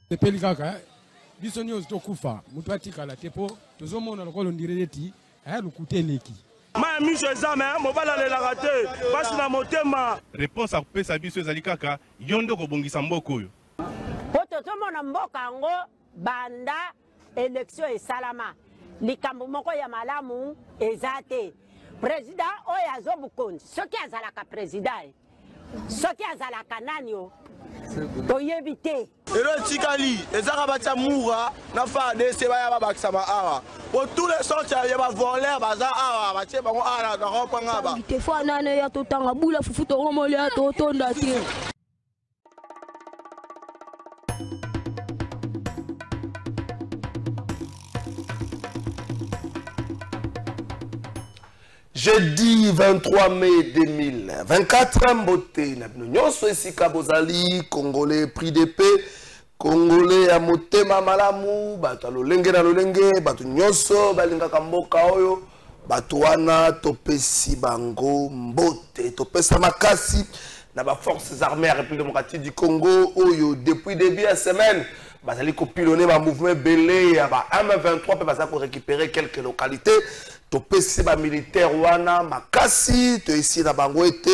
Tepeli kaka biso nyonso tokufa mutu atikala tepo tozomona lokolo ndireti lukuteleki ma miso ezame mobala lelaka te pasi na motema. Réponse à kopesa biso ezali kaka yondo kobongisa mboka oyo po tozomona mboka yango banda élection esalama likambo moko ya malamu eza te. Président oyo azobukonzi soki azalaka président soki azalaka nani o toyebi te. Ero tikali ezaka batia moura na fa ADC baya babakisa ba awa pour tous les sortes ya ba voler baza awa batie bango ala na kopanga ba te fa nane ya totanga bula fufu to romole ya totonda te. Jeudi 23 mai 2024, Mbote, Nyonso Esika Bozali, Congolais prix d'épée, Congolais à Motema Malamu, Bato Lolenge na Lolenge, Bato Nyonso, Balinga Kamboka Oyo, Bato Wana, Topesi Bango, Mbote, Topesa Makasi, Naba Forces Armées République démocratique du Congo, Oyo, depuis début de la semaine, Bazali Kopilonné, ma mouvement belé, à M23, Bazali pour récupérer quelques localités. Topesi ba militaire wana makasi to ici na bango ete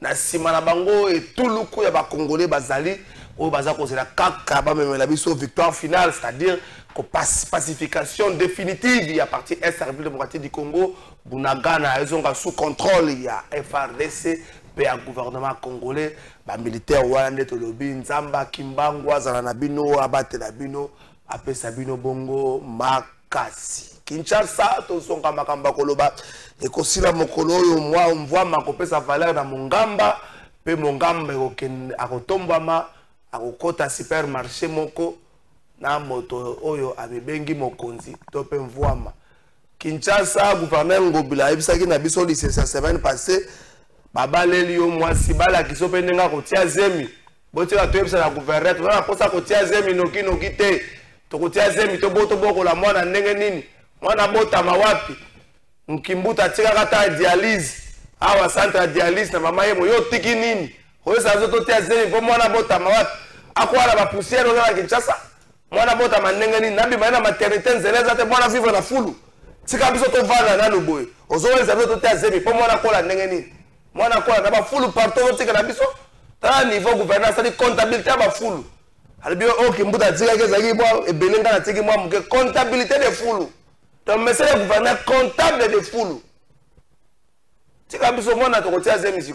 na sima na bango et tout le coup ya ba congolais bazali o baza ko zela kaka ba memela biso victoire finale, c'est-à-dire que pacification définitive à partir est la République démocratique du Congo Bunagana ils ont sous contrôle il y a FRDC pe ya gouvernement congolais ba militaire wana ndeto lobi nzamba kimbangwa zala na bino abatela bino apesa bino bongo makasi. Kinshasa to songa makamba koloba ekosila mokolo oyo mwa mvwa makopesa valeur na mongamba pe mongamba akotombama akokota supermarché moko na moto oyo abebengi mokonzi to pe mvwama. Kinshasa gouverneur Ngobila ebisaki na biso license la semaine passée babaleli yo mwasi bala kisope ndenga kotia zemi boti la toyebisa na gouverneur to na posa kotia zemi noki te to kotia zemi to boto boko la mwana ndenge nini mwana bota mawapi mkimbuta tika kata dialyse awa centre dialyse na mama yemo yo tiki nini oyo sazo to tia zemi po mwana bota mawapi akwala ba poussière oyo na Kinshasa mwana bota manenge nini nabi maina maternité nzeleza te mwana vivre na fulu tika biso to vana na luboye ozo sazo to tia zemi po mwana kola ndenge nini mwana kola na ba fulu partout tika na biso ta niveau gouvernance ali comptabilité ba fulu albi o kimbuta tika ke zaki bo ebelenga na tiki mwa muke comptabilité de fulu. Donc, monsieur le gouverneur comptable de foule. Si vous avez besoin de faire des choses,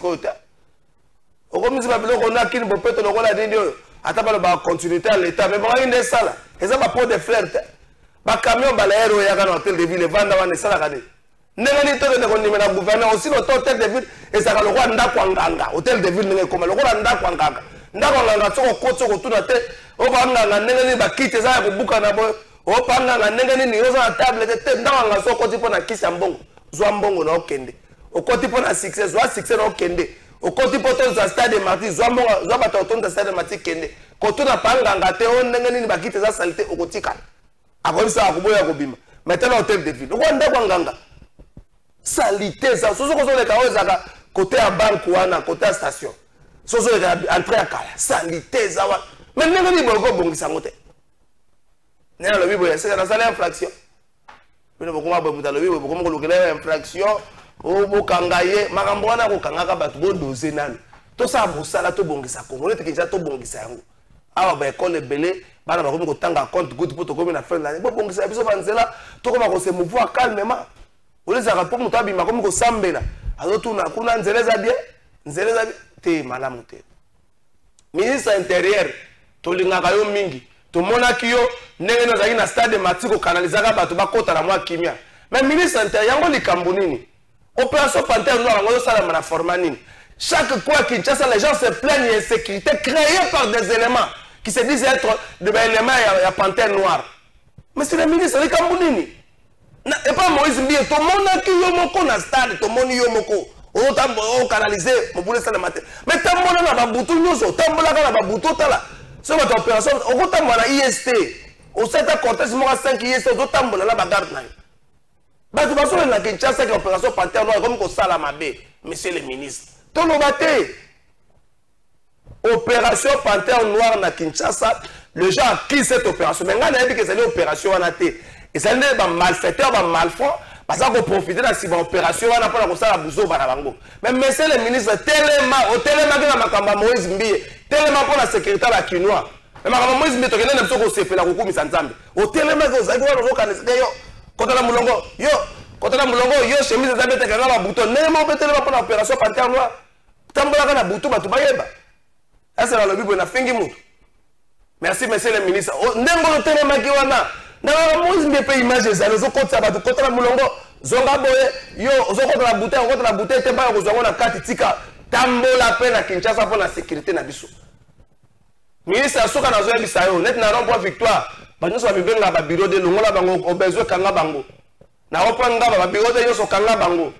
vous avez besoin de faire des choses. Attends, continuité à l'État. Mais vous avez des salles. Ils ont pas de fleurs. Les camions, les héros, ils ont un hôtel de ville. Ils vendent des salles. Nous avons un gouverneur aussi, l'hôtel de ville. Et ça va le roi Ndakwanganga. Hôtel de ville, comme le roi Ndakwanganga. Ndakwanganga, tu as un côté, tu as un côté. On va aller quitter ça pour boucan. Opanga na ndenge nini yoza na table te ndanga so koti pona kisa mbongo zwa mbongo na okende okoti pona succès zwa succès na okende okoti poto za stade marti zwa mbongo zwa bato tonda stade marti kende kotuna panga ngate o ndenge nini bakite za salité okotika akolisa akuboya kobima maintenant hôtel de ville okonda kwa nganga salité ça soso kozo le kawo zaka côté ya banque wana côté ya station soso le entrée à kala salité za wa mais ndenge ni boko bongisa ngote Né le bibo c'est dans la infraction. Mais beaucoup ma bomuta le bibo beaucoup ko lokela infraction o bokangaye makambo wana ko kangaka batu bo doser nani. To sa bosala to bongisa Congo te kinja to bongisa yango. Awa ba école belé bana ba ko tanga compte good pour to comme na fin l'année. Bo bongisa biso banzela to ko ma ko se mouvoir calmement. O les ara pour muta bima ko sambela. Azo tuna kuna nzeleza bien te malamu te. Ministre intérieur to lingaka yo mingi. To monaki yo ndenge nozaki na stade matiko kanalizaka bato bakota na mwa kimia mais ministre intérieur yango likambo nini opération panthère noire yango yosala na forma nini chaque fois Kinshasa les gens se plaignent d'insécurité créée par des éléments qui se disent être de l'élément à panthère noire. Monsieur le ministre, les Camerounais. Et pas Moïse Mbie, tout le monde qui est dans le stade, tout le monde qui est au canalisé, on voulait ça le matin. Mais tout le monde n'a pas bouton, tout le monde n'a pas bouton. C'est votre opération, on va t'amener IST. Au 7 contexte, moi 5 IST, on va t'amener la bagarre. Mais de toute façon, il y a une chance que l'opération panthère noire, comme qu'on s'en a monsieur le ministre. Tout le monde opération panthère noire na Kinshasa, le gens a qui cette opération. Mais on a dit que c'est une opération en athée. Et c'est un malfaiteur, un malfond, parce qu'on profite de cette opération, on a pas la bouso banabango. Mais monsieur le ministre, tellement que la Makamba Moïse Mbie, tellement pour la sécurité à la Quinoa. Mais Makamba Moïse Mbie, tu as dit que c'est fait la Roukou Misanzambe. Tellement que vous avez dit que yo, quand on a moulongo, yo, chemise de zabete, quand on a bouton, néanmoins, on peut tellement pour l'opération panthère noire. Tambola kana bouton, bah tu vas y aller. C'est la lobby pour la fin du monde. Merci, monsieur le ministre. N'engolo tellement qui wana. N'engolo Moïse Mbie peut imaginer ça. Nous compte ça, bah tu comptes la moulongo. Zonga boye, yo, on compte la bouteille, t'es pas au zongo na carte tika. Tambola peine à Kinshasa pour la sécurité na biso. Ministre Asuka na zoya bisayo, net na rond-point Victoire. Bah nous sommes bien là, bah bureau de l'ongola bango, au besoin kanga bango. Na rond-point ngaba, bah bureau de yo so kanga bango.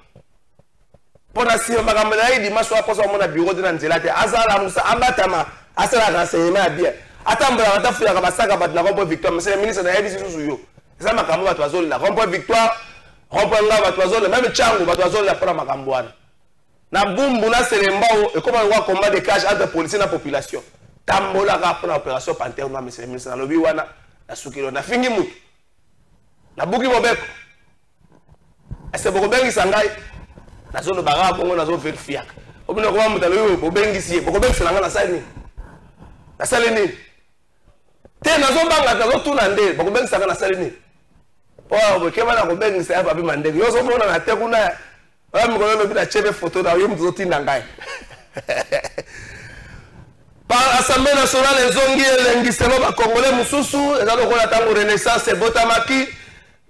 Pour la si makambo na yi dimanche soir posa mona bureau de nzela te azala musa ambatama asala renseignement bien atambula atafuya ka basaka bat na rond-point Victoire monsieur le ministre na yebi susu yo ça makambo ba toazoli la rond-point Victoire rond-point ngaba toazoli même changu ba toazoli la pour makambo wana na bumbu na selembao et comme on combat de cash entre policiers na population tambola ka pour opération panthère noire monsieur le ministre na lobi wana na sukilo na fingi mutu na buki mobeko ese boko bengi sangai na zone bara bongo na zone vérifier obino ko mutalo yo bobengisi boko bengi selanga na sali na sali ni te na zone banga na zo tuna nde boko bengi sanga na sali ni po bo kema na ko bengi sa ba bi mande yo so mona na te kuna ba mi ko no bi na chebe photo na yo mzo tinda ngai par Assemblée nationale ezongi elengiselo ba congolais mususu ezalo ko na tango renaissance botamaki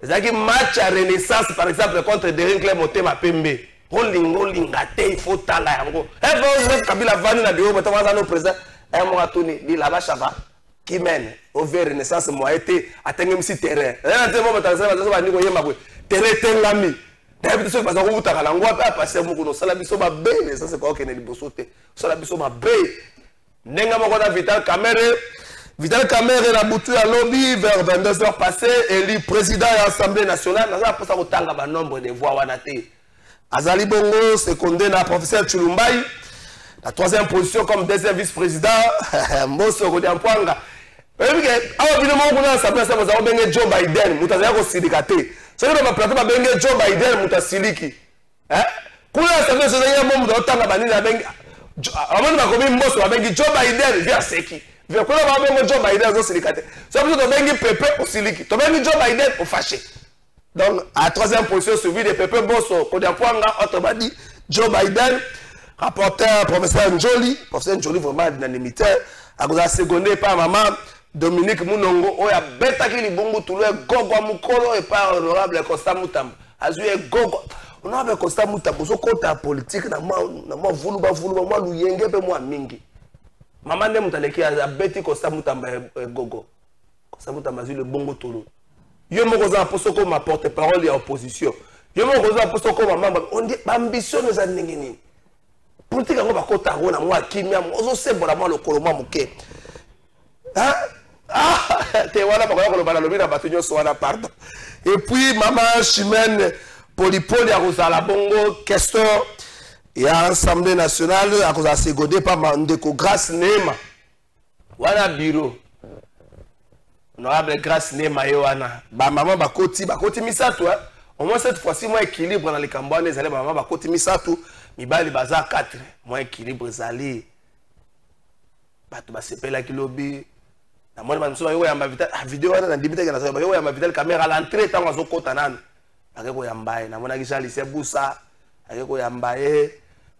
ezaki match à renaissance par exemple contre Derinkle Motema Pembe. Il faut tala yango. Et Kabila vani na bureau batawaza no président et moi tuni di là-bas chava qui mène au vers renaissance moi été atteindre si terrain. Là te mo batawaza ba ni ko yema ko terrain tengami. D'habitude so baza ko butaka lango pa passer mo ko sala biso ba be ça c'est quoi que ne liboso te. Sala biso ba be. Nenga mo ko na Vital Kamerhe na butu ya lobby vers 22h passé élu président de l'Assemblée nationale na pour ça ko tanga ba nombre de voix wana te. Azali Bongo secondé na professeur Chulumbai, la troisième position comme deuxième vice-président, Mboso Kodiampwanga. Et puis, évidemment, on a l'Assemblée nationale, on a Joe Biden, nous avons silikate. Ce qui est le plateau, on a Joe Biden, nous avons siliki. Quand l'Assemblée nationale, on a Otanga Banini, on a Mboso, on a Joe Biden, via Seki. Via quoi on a Joe Biden, on a silikate. C'est pour ça qu'on a Pepe au siliki. On a Joe Biden au fâché. Donc, à la troisième position, suivi de Pepe Bosso, Kodiampwanga, autrement dit, Joe Biden, rapporteur, professeur Njoli, vraiment d'unanimité, à cause de la seconde par maman Dominique Mounongo, où il y a bêta qui libongo tout le gogo mukolo et par honorable Costa Moutam. Azoué gogo, honorable Costa Moutam, vous avez politique, na moi voulu, moi luyenge, pe moi mingi. Maman ne moutaleki a bêti Costa Moutam gogo. Costa Moutam azoué le bongo tolo. Yo mo koza poso ko ma porte-parole ya opposition. Yo mo koza poso ko mama on dit ambition za ndengeni. Politique ngo bakota ngo na mwa kimia ozo sembola mwa lokolo mwa muke. Te wala bakolo ko bala lobina batunyo so wana pardon. Et puis maman Chimène Polipoli a kozala bongo question ya Assemblée nationale a kozala segodé par Mandeko Grâce Nema. Wana bureau. Honorable Grâce Nema Yoana. Ba maman bakoti misato hein. Au moins cette fois-ci moi équilibre dans les Cambouanais allez maman bakoti misato mibali baza 4 moi équilibre zali. Bato ba sepela kilobi. Na moi ba mso yo ya Vital vidéo wana na dibita kana so yo ya Vital caméra à l'entrée tango zo kota nana. Akeko ya mbaye na mona kisha lise busa. Akeko ya mbaye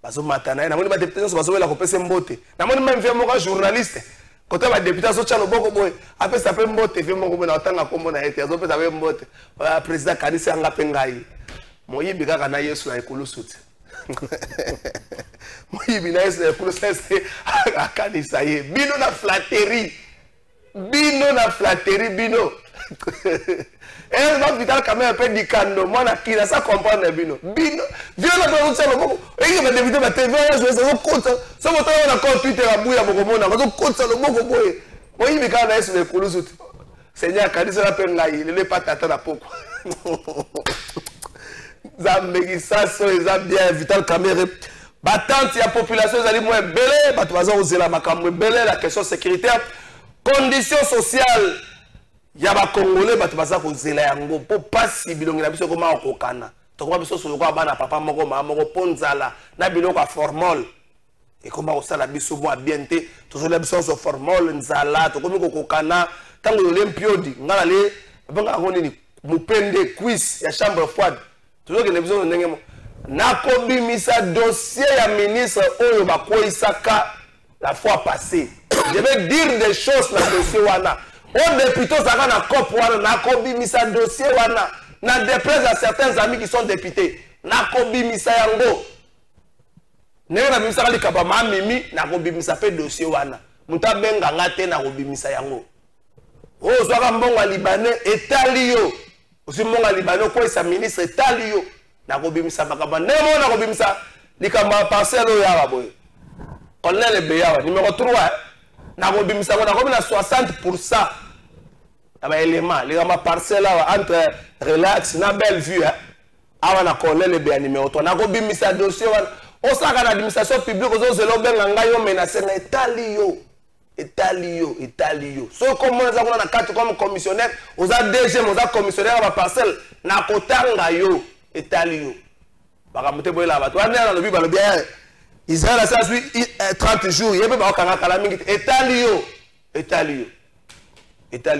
bazo matana na moni ba député so bazo wela ko pese mbote. Na moni même vie moko journaliste. Quand on va député so chalo boko boy après ça peut mbote fait moko na otanga kombo na ete azo pesa be mbote président kanisi anga pengai moyibi kaka na Yesu na ekulu suti moyibi na Yesu ekulu sese akanisa ye bino na flatterie bino na flatterie bino. Et va Vital Kamere peut dire kando moi na kina ça comprendre bino. Bino viens là dans le beaucoup. Et il va dévider ma TV je ça compte. Ça monte na compte Twitter à bouya boko mona. Ça compte ça le boko boy. Moi il me kana est le kulusu. Seigneur kanisa la peine là il est pas tata na poko. Zambegi ça so eza bien Vital Kamere. Battante ya population zali moins belé, bato baza ozela makambo belé la question sécuritaire, conditions sociales ya ba congolais bato baza kozela yango po pasi bilongi na biso koma okokana. Tokoma biso solo kwa bana papa moko mama moko ponzala na biloko formol. Et comment osala biso mo bienté, tozola biso so formol nzala, tokomi kokokana tango olympiodi ngala le banga ngoni ni mupende quiz ya chambre froide. Tozoke na biso ndenge mo nakobimisa dossier ya ministre oyo bakoisaka la fois passée. Je vais dire des choses na dossier wana. Au député saka na cop wana nakobimisa dossier wana. Na déplaise à certains amis qui sont députés. Nakobimisa yango. Nenge na bimisa kali kaba mimi nakobimisa pe dossier wana. Muta benga ngate nakobimisa yango. O zwaka mbongo libanais etali yo. Osi mbongo libanais ko isa ministre etali yo. Nakobimisa makaba nemo nakobimisa likamba parcelle ya baboy. Colonel Beyawa numéro 3 nakobimisa ko nakobi na 60% aba élément likamba parcelle entre relax na belle vue awa na Colonel Beya numéro 3 nakobimisa dossier wana osaka na administration publique ozozelo benga ngayo menacer na etali yo so comme on za kuna na carte comme commissionnaire oza DG oza commissionnaire ba parcelle na kotanga yo etali yo bakamuté boyela bato wana na lobi balobi Israël ça suit 30 jours yebe ba okanga kala mingi etali yo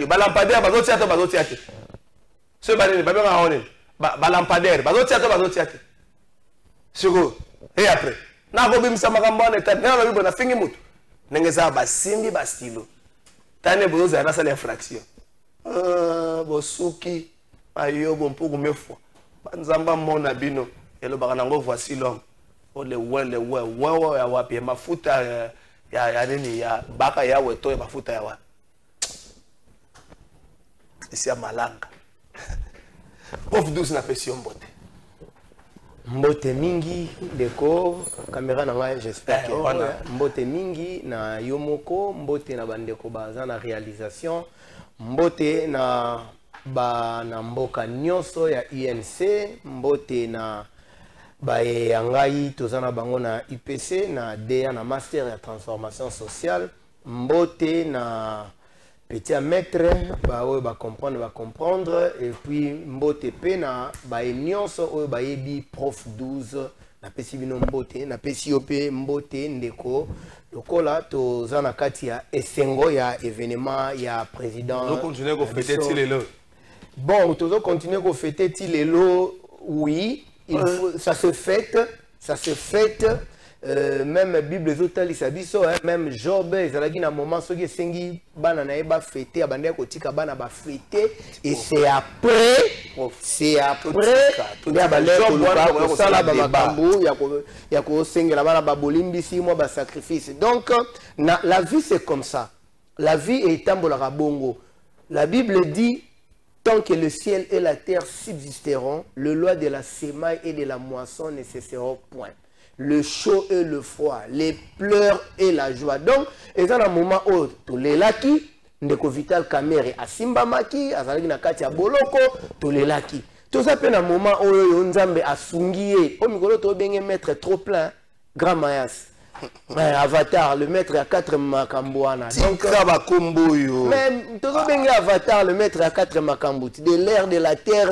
balampadaire bazoti ate ce banini babenga hone balampadaire bazoti ate siko et après na ko bimisa makambo na etali na lobi bona fingi mutu nengeza basimbi bastilo tane boza na sala infraction bosuki ayo bompuku mefwa banzamba mona bino elo bakanango voici l'homme ole wewe ya wapi mafuta ya nini ya baka ya weto ya mafuta ya wapi isi ya malanga of 12 na pesi mbote mbote mingi deko caméra na ngai j'espère que mbote mingi na yomoko mbote na bandeko baza na réalisation mbote na na mboka nyonso ya INC mbote na bae yangai tozana bango na IPC na DA na master ya transformation sociale mbote na petit maître oyo ba comprendre et puis mbote pe na bae nyonso oyo bayebi prof 12 na pesi bino mbote na pesi yo pe mbote ndeko lokola tozana kati ya esengo ya événement ya président on continue ko fêter tilelo. Bon, tu dois continuer à fêter Tilelo, oui, ça se fête, même Bible Zotal Isabiso, même Job, ils ont un moment où ils sengi banana eba fêter, abandé kotika bana ba fêter, et c'est après, il y a balé ko sala ba makambu, il y a ko sengi la bana ba bolimbisi mo ba sacrifice. Donc la vie c'est comme ça. La vie est tambola bongo. La Bible dit tant que le ciel et la terre subsisteront, le loi de la semaille et de la moisson ne cesseront point. Le chaud et le froid, les pleurs et la joie. Donc, et dans un moment où tous les laki, ndeko Vital Kamere asimbamaki, azalaki na kati ya boloko, tous les laki. Tout ça peut un moment où Nzambe asungiye, au mikolo to benge mettre trop plein, grand mayas. Avatar, le maître à 4 makambouana. Donc, même, tout le Avatar, le maître à 4 makambouti. De l'air, de la terre,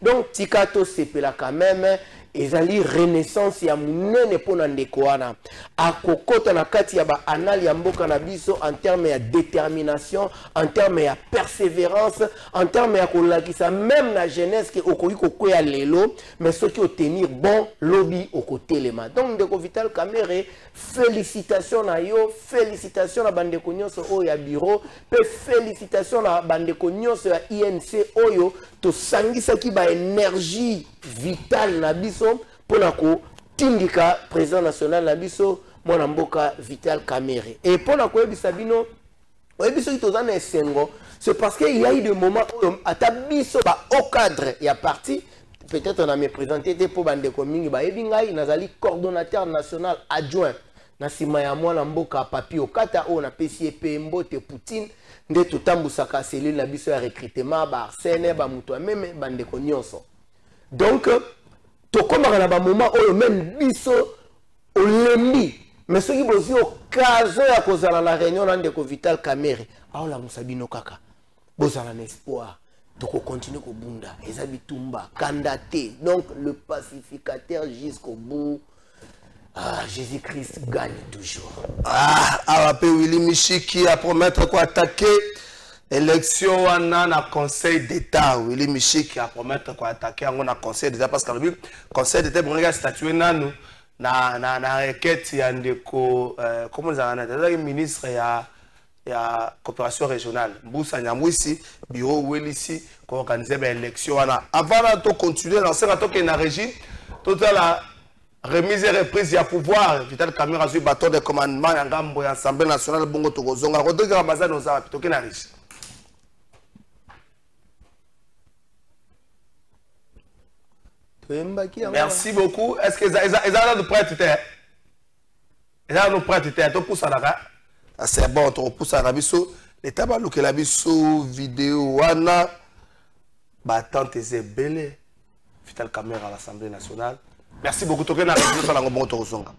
donc, Tikato sepela quand même. Ezali renaissance ya munene pona ndeko wana akokota na kati ya ba anali ya mboka na biso en termes ya détermination, en termes ya persévérance, en termes ya kolakisa même na jeunesse ke okoki kokwea lelo mais soki obtenir bon lobby okotelema. Donc ndeko Vital Kamere, félicitations na yo, félicitations na bandeko nyonso oyo ya bureau, pe félicitations na bandeko nyonso ya INC oyo to sangisaki ba énergie vitale na biso pona ko tindika président national na biso mwana mboka Vital Kamere. Et pona ko yebisa bino C'est parce qu'il y a eu des moments où Atabiso au cadre il y a parti. Peut-être on a me présenté pour bande commune nazali coordonnateur national adjoint nasima ya mwana mboka papi okata o na PCP Mbote Poutine nde tutambusaka cellule na biso ya recrutement ba Arsène ba mutu meme bande nyonso. Donc tokomaka na ba moment oyo même biso olembi mais ceux qui bosi occasion ya kozala la réunion na ndeko Vital Kamerhe aola musabino kaka bozala na espoir. Donc on continue au Bunda, Ezabitumba, Kandaté, donc le pacificateur jusqu'au bout. Ah, Jésus-Christ gagne toujours. Ah, après Willy Michiki a promettre quoi attaquer élection on a conseil d'état. Willy Michiki a promettre quoi attaquer on a conseil d'état parce que le conseil d'état pour regarder statuer nanu na requête ya ndeko comment ça va ministre ya coopération régionale Mboussa Nyamwisi bureau Welisi pour organiser l'élection avant de continuer dans cette attaque na régie total la remise et reprise ya pouvoir Vital Kamerhe a eu bâton de commandement ya ngambo ya Assemblée nationale bongo tokozonga Rodrigue Ramazan nous a pitoke na régie. Merci beaucoup. Est-ce que ils ont prêt ils ont prêt tout pour ça là. C'est bon, on repousse à Rabiso. L'État va loquer la biso vidéo wana. Batante c'est belé. Vital Kamerhe à l'Assemblée nationale. Merci beaucoup. Toké na radio sur la ngombo tozonga.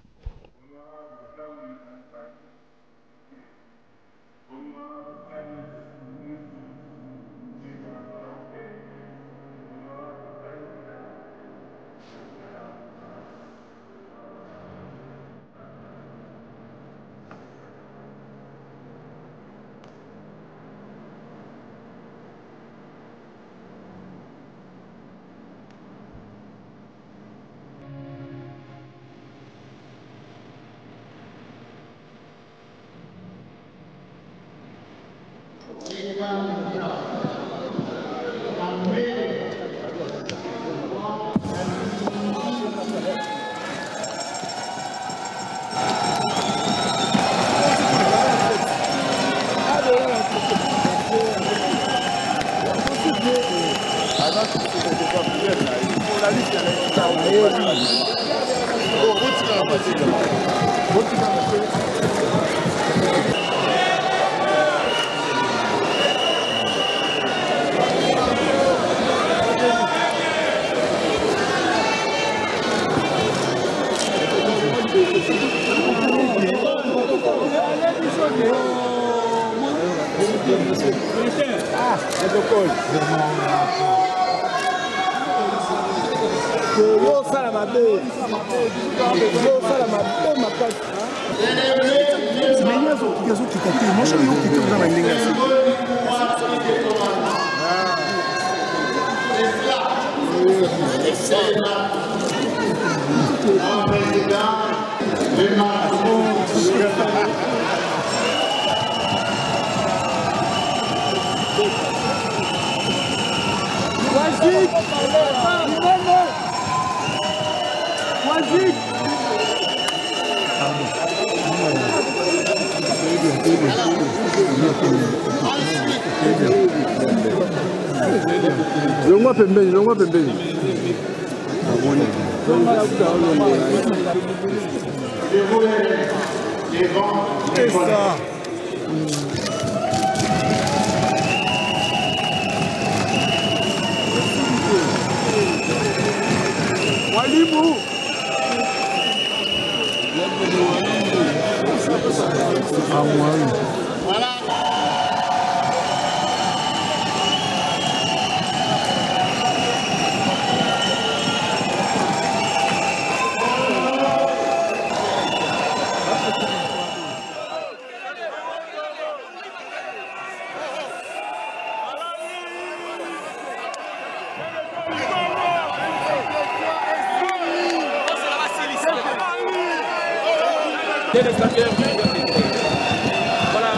Voilà,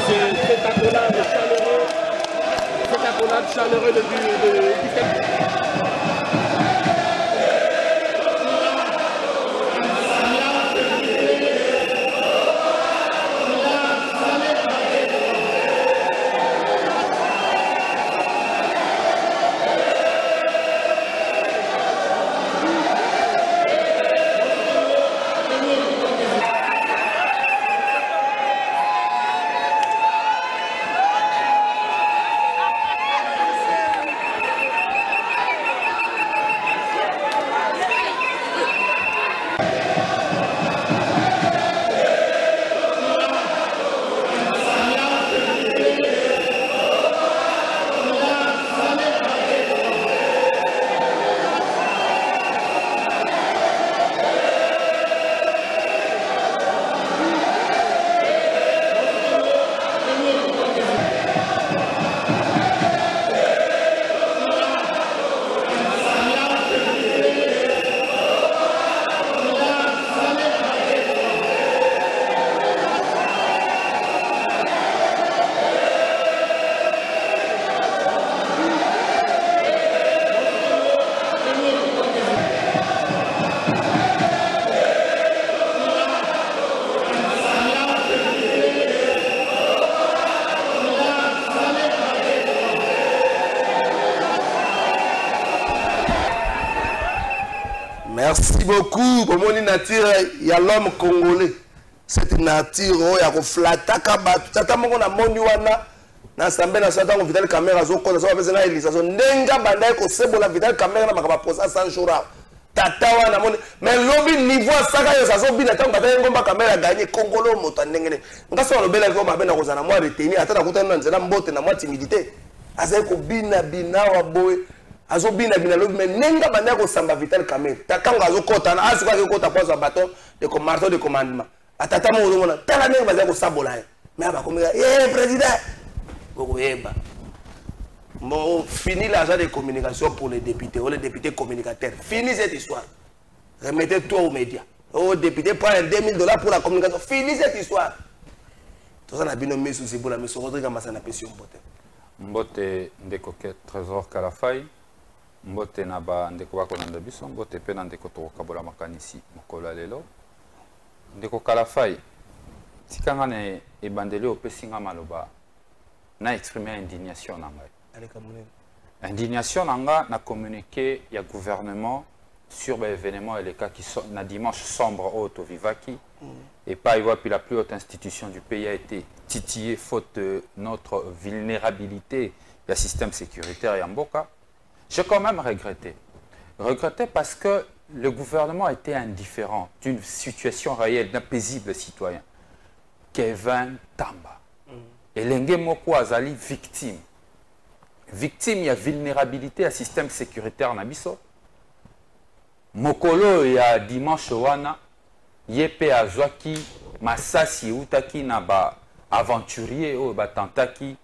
c'est accolade chaleureux du Merci beaucoup. Pour mon nature, il y a l'homme congolais. Cette nature, il y a un flatta kabatu. Tata mon a moni wana. Na sambe na sata ko Vital Caméra zo ko ça va faire Elisa zo ndenga banda ko sebo la Vital Caméra na makaba posa sans joura. Tata wana moni mais lobby niveau saka yo ça zo bina tango bata ngomba caméra gagner Congolo moto ndengene. Ngasa lobela ko mabe na ko zana moi retenir ata na kutana na nzela mbote na moi timidité. Aza ko bina wa boy. Azo bina lobby mais nenga banda ko samba Vital Caméra. Takanga zo kota na asu ka ko kota posa bateau de marteau de commandement. Atata mo zo mona tala nenga baza ko sabola. Mais aba komika président bon, fini l'agent de communication pour les députés, ou les députés communicateurs. Fini cette histoire. Remettez tout aux médias. Oh, député prend $2000 pour la communication. Fini cette histoire. Tout ça, on a bien nommé sous ces boules, mais sur Rodrigue Massa n'a pas su Mbote. Mbote ndeko Trésor Kalafai. Mbote naba ndeko wako na ndabiso. Mbote pena ndeko toko kabola makanisi mokolo lelo. Ndeko Kalafai. Tikanga ne ebandeli opesinga maloba. Na exprimé indignation nanga. Indignation nanga na communiqué il y a gouvernement sur les événements et les cas qui sont na dimanche sombre au Vivaki et pas y voir puis la plus haute institution du pays a été titillée faute de notre vulnérabilité du système sécuritaire Yamboka. J'ai quand même regretté parce que le gouvernement était indifférent d'une situation réelle d'un paisible citoyen. Kevin Tamba. Et l'engé moko azali victime. Victime, il y a vulnérabilité à système sécuritaire nabiso. Mokolo ya dimanche wana yepe azwaki masasi utaki na ba aventurier o ba tentaki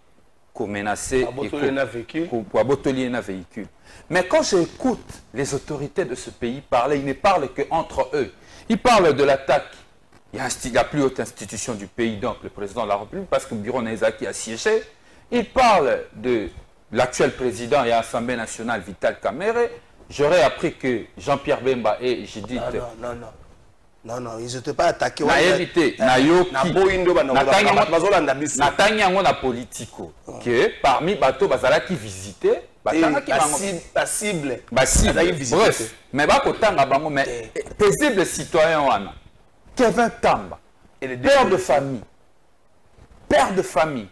ko menacer pour abotolier na véhicule. Mais quand j'écoute les autorités de ce pays parler, ils ne parlent que entre eux. Ils parlent de l'attaque. Il y a la plus haute institution du pays, donc le président de la République, parce que le bureau Nezaki a siégé. Il parle de l'actuel président et l'Assemblée nationale, Vital Caméra. J'aurais appris que Jean-Pierre Bemba et Judith... Non, ils n'étaient pas attaqués. Na évité, na yoki, na tanyango na politico, que parmi bateau bazala qui visitait, cible. Bref, mais bakotanga bango, mais paisible citoyen wana. Kevin Tamba, père de famille,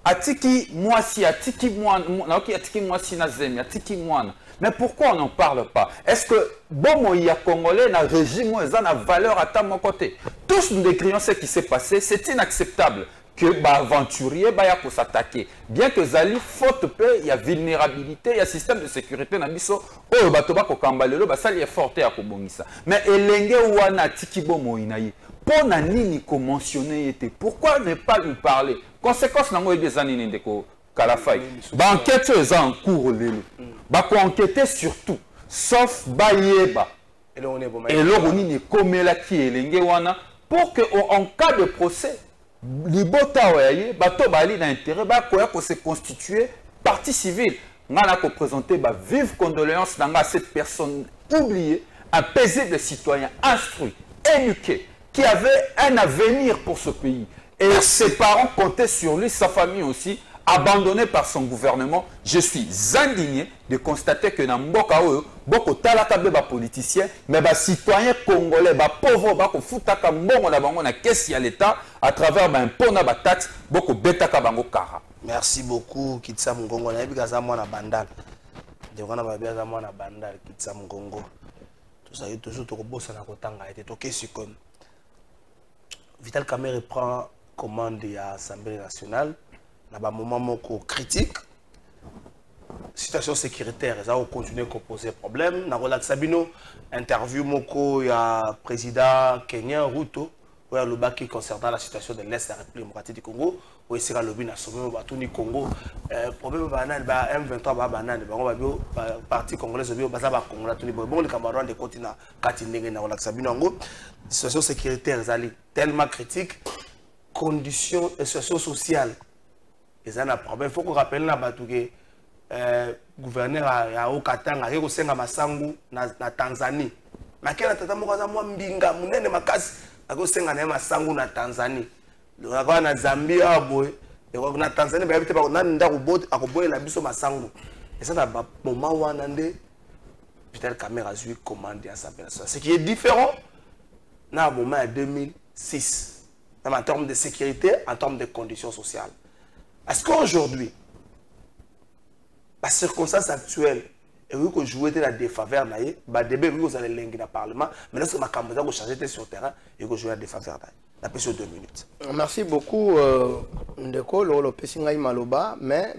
atiki mwasi, atiki mwasi na zemi, atiki mwana. Mais pourquoi on n'en parle pas? Est-ce que bon il y a Congolais, na régime, ils ont la valeur à mon côté? Tous nous décrions ce qui s'est passé, c'est inacceptable que bah aventurier bah ya pour s'attaquer. Bien que Zali faute peu, il y a vulnérabilité, il y a système de sécurité na biso. Oh batoba ko kambalelo bah ça il est forté à kobongisa. Mais elenge wana tikibo moinayi. Pour na nini ko mentionner était. Pourquoi ne pas lui parler? Conséquence nango e des années ndeko Kalafai. Ba enquête en cours lelo. Ba ko enquêter sur tout sauf bayeba. Et là on est komela ki elenge wana pour que en cas de procès Libota oyaye, bato bali na intérêt, ba koya ko se constituer partie civile. Ngana ko présenter ba vive condoléances nanga cette personne oubliée, un paisible citoyen instruit, éduqué, qui avait un avenir pour ce pays. Et ses parents comptaient sur lui, sa famille aussi, abandonné par son gouvernement. Je suis indigné de constater que dans Mboka Oyo, beaucoup talakabe ba politicien, mais ba citoyen congolais, ba pauvre, ba ko futaka mbongo na bango na caisse ya l'État à travers ba impôt na ba taxe, beaucoup betaka bango kara. Merci beaucoup Kitsa Mngongo. Na yebi kaza mwana bandal. De wana ba bia za mwana bandal Kitsa Mngongo. Tout ça est toujours to bossa na kotanga été toké sur comme Vital Caméra prend commande de l'Assemblée nationale. Dans un moment critique, situation sécuritaire, ça va continuer à poser problème. Dans la Sabino, interview moko ya président kenyan Ruto, où le bas qui concernant la situation de l'Est de la République démocratique du Congo, où il sera le bin à sommet au Tuni Congo. Problème banal, M23 banal, on va parti congolais au Bazaba Congo, Tuni bon les Cameroun des continents, Katinenge dans la Sabino Ango, situation sécuritaire, tellement critique, conditions et situation sociale. Et ça n'a pas de problème. Il faut qu'on rappelle que le gouverneur a Okatanga, il a Masangu na Tanzanie. Mais quel est le temps mbinga munene makasi akosenga na Masangu na Tanzanie. Le roi na Zambie na Tanzanie ba bité ba na nda ko bote akoboye na biso Masangu. Et ça na moment wana nde Vital Kamerhe a eu commandé à l'Assemblée nationale. Ce qui est différent dans le moment en 2006, même en termes de sécurité, en termes de conditions sociales. Est-ce qu'aujourd'hui, la circonstance actuelle, et oui, que jouer la défaveur, bah début vous allez l'enguer dans le Parlement, mais lorsque ma campagne vous changer sur le terrain, et que jouer la défaveur, la question 2 minutes. Merci beaucoup, Ndeko, le Pessingaï Maloba, mais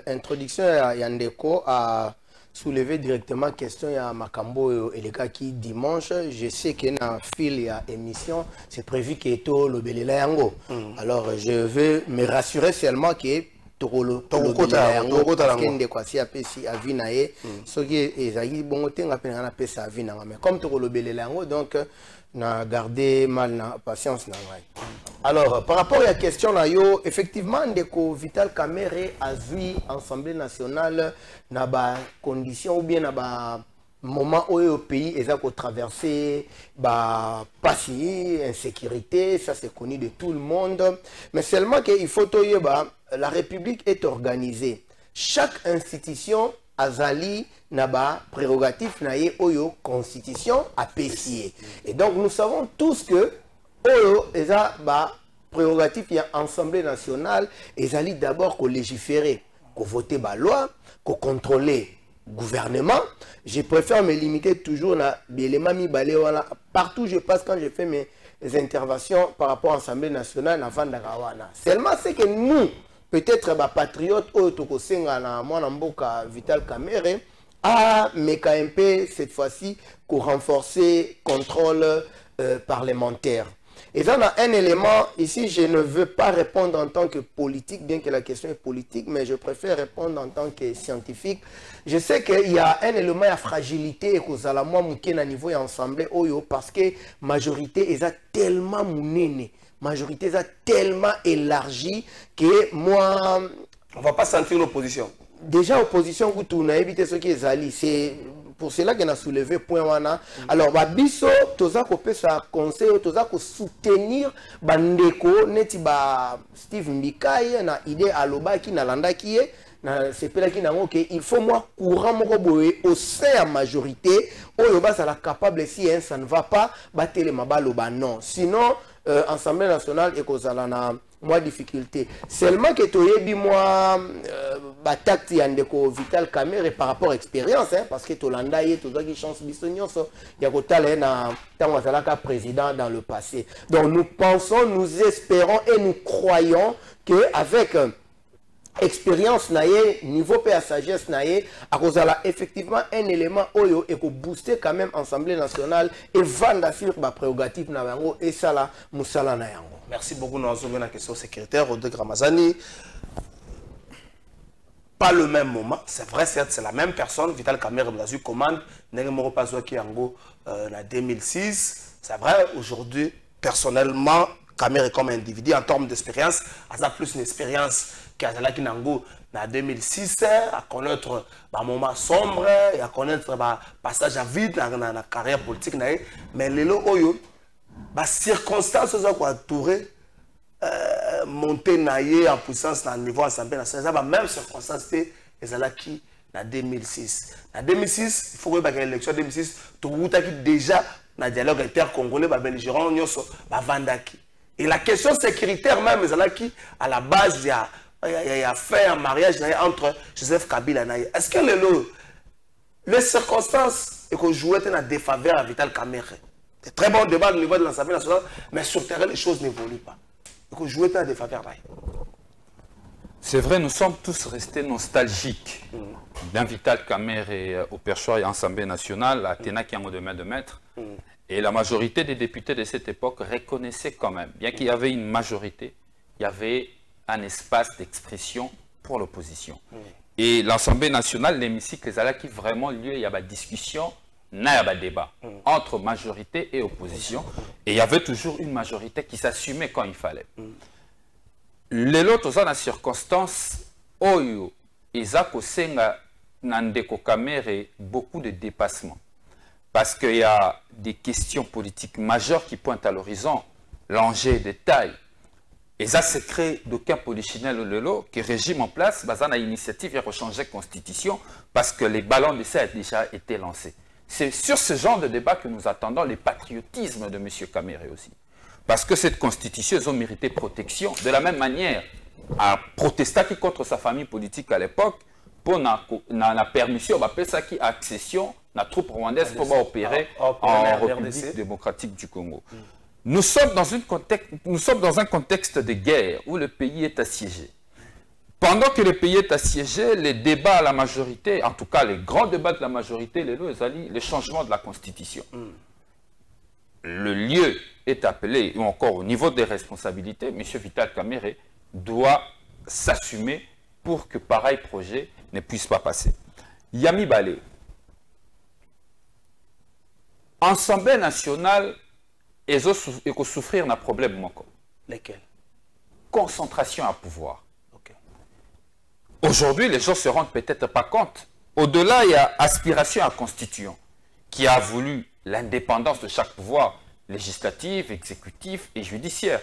introduction à Ndeko a soulevé directement question à Makambo et les gars qui dimanche, je sais qu'il y a un fil et émission, c'est prévu qu'il y ait le Belela Yango. Alors je veux me rassurer seulement que comme donc na garder mal na patience na alors par rapport à la question là yo effectivement Ndeko Vital Kamerhe a vu Assemblée nationale na ba condition ou bien na ba moment où le pays est à traverser bah passer insécurité, ça c'est connu de tout le monde, mais seulement qu'il faut que la République est organisée. Chaque institution azali na ba prérogatif na ye oyo constitution appréciée. Et donc nous savons tous que oyo eza ba prérogatif ya Assemblée nationale ezali d'abord ko légiférer, ko voter ba loi, ko contrôler gouvernement. Je préfère me limiter toujours à l'élément mi-balé. Partout où je passe, quand je fais mes interventions par rapport à l'Assemblée nationale, avant d'Agawana. Seulement, c'est que nous, peut-être, les patriotes, Vital Kamerhe, à MEKMP, cette fois-ci, pour renforcer le contrôle parlementaire. Et dans un élément, ici, je ne veux pas répondre en tant que politique, bien que la question est politique, mais je préfère répondre en tant que scientifique. Je sais qu'il y a un élément de fragilité et que la moi à niveau ensemble parce que la majorité est tellement mounée, majorité est tellement élargie que moi... On ne va pas sentir l'opposition. Déjà, l'opposition, vous avez évité ce qui est ali, c'est... Pour cela qu'on a soulevé point wana. Alors babiso toza ko pesa conseil, toza ko soutenir bandeko neti ba Steve Mbikai na idée aloba ki na landa ki na sepela ki nango que il faut moi courant moko boye au sein à majorité oyo ba ça la capable si ça ne va pas battre les mabalo ba non. Sinon Assemblée nationale et kozala na moi difficulté. Seulement que toyebi moi batakti Ndeko Vital Kamerhe par rapport à expérience hein, parce que Tolanda y tout qui chance bisognon so ya kotala na tango azalaka président dans le passé. Donc nous pensons, nous espérons et nous croyons que avec expérience naie niveau pe sagesse naie à cause là effectivement un élément oyo et ko booster quand même Assemblée nationale et vendre sur ba prérogative na yango et ça là musala na yango. Merci beaucoup nous avons la question sécuritaire Rodrigue Ramazani. Pas le même moment, c'est vrai, c'est la même personne, Vital Kamerhe a eu commande, Nengemoro Pazouaki Yango en 2006. C'est vrai, aujourd'hui, personnellement, Kamerhe comme individu, en termes d'expérience, a plus une expérience qu'Azalaki Nango en 2006, à connaître un moment sombre, à connaître un passage à vide dans la carrière politique. Mais les lois, les circonstances sont entourées. Monter naïe en puissance dans le niveau Assemblée nationale, c'est la même circonstance que les en 2006. En 2006, il faut que l'élection 2006, tout le monde déjà dans le dialogue inter-congolais, belligérant, et la question sécuritaire même, à la base, il y a fait un mariage entre Joseph Kabila et est-ce que les circonstances que jouaient dans la défaveur à Vital Kamerhe? C'est un très bon débat au niveau de l'Assemblée nationale, mais sur le terrain, les choses n'évoluent pas. C'est vrai, nous sommes tous restés nostalgiques d'un Vital Kamerhe au perchoir et Assemblée nationale, à Tenaki en demain de maître. Et la majorité des députés de cette époque reconnaissaient quand même, bien qu'il y avait une majorité, il y avait un espace d'expression pour l'opposition. Et l'Assemblée nationale, l'hémicycle, qui vraiment lieu, il y a une discussion. Il y a un débat entre majorité et opposition. Et il y avait toujours une majorité qui s'assumait quand il fallait. Les autres, dans la circonstance, Oyo, Isaac Osenga, Ndeko Kamerhe, beaucoup de dépassements. Parce qu'il y a des questions politiques majeures qui pointent à l'horizon. L'enjeu de taille. Et ça, c'est créé d'aucun polichinelle ou lelo qui régime en place, basé sur l'initiative, il a changé la constitution parce que les ballons de ça ont déjà été lancés. C'est sur ce genre de débat que nous attendons les patriotismes de M. Kamere aussi. Parce que cette constitution, ils ont mérité protection. De la même manière, à protester contre sa famille politique à l'époque, pour la permission, ça qui accession la troupe rwandaise pour opérer en République démocratique du Congo. Nous sommes dans un contexte de guerre où le pays est assiégé. Pendant que le pays est assiégé, les débats à la majorité, en tout cas les grands débats de la majorité, les changements de la Constitution. Le lieu est appelé, ou encore au niveau des responsabilités, M. Vital Kamerhe doit s'assumer pour que pareil projet ne puisse pas passer. Yami Balé, Assemblée nationale, et souffrir d'un problème manquant. Lesquels? Concentration à pouvoir. Aujourd'hui, les gens ne se rendent peut-être pas compte. Au-delà, il y a aspiration à constituant, qui a voulu l'indépendance de chaque pouvoir, législatif, exécutif et judiciaire.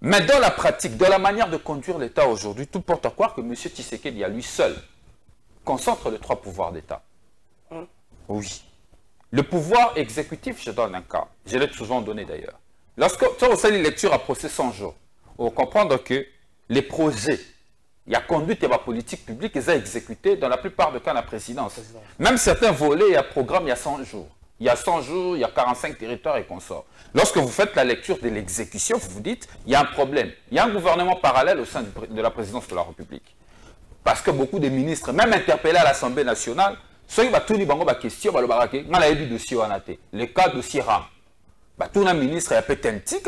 Mais dans la pratique, dans la manière de conduire l'État aujourd'hui, tout porte à croire que M. Tshisekedi, à lui seul, concentre les 3 pouvoirs d'État. Oui. Le pouvoir exécutif, je donne un cas. Je l'ai souvent donné d'ailleurs. Lorsque on fait une lecture à procès 100 jours, on comprend que les projets, il y a conduite et la politique publique, ils ont exécuté dans la plupart des cas la présidence. Même certains volets, il y a programme, il y a 100 jours. Il y a 100 jours, il y a 45 territoires et consorts. Lorsque vous faites la lecture de l'exécution, vous vous dites, il y a un problème. Il y a un gouvernement parallèle au sein de la présidence de la République. Parce que beaucoup de ministres, même interpellés à l'Assemblée nationale, ceux qui ont des questions, le cas de dossier RAM. Tout le ministre a pétentique,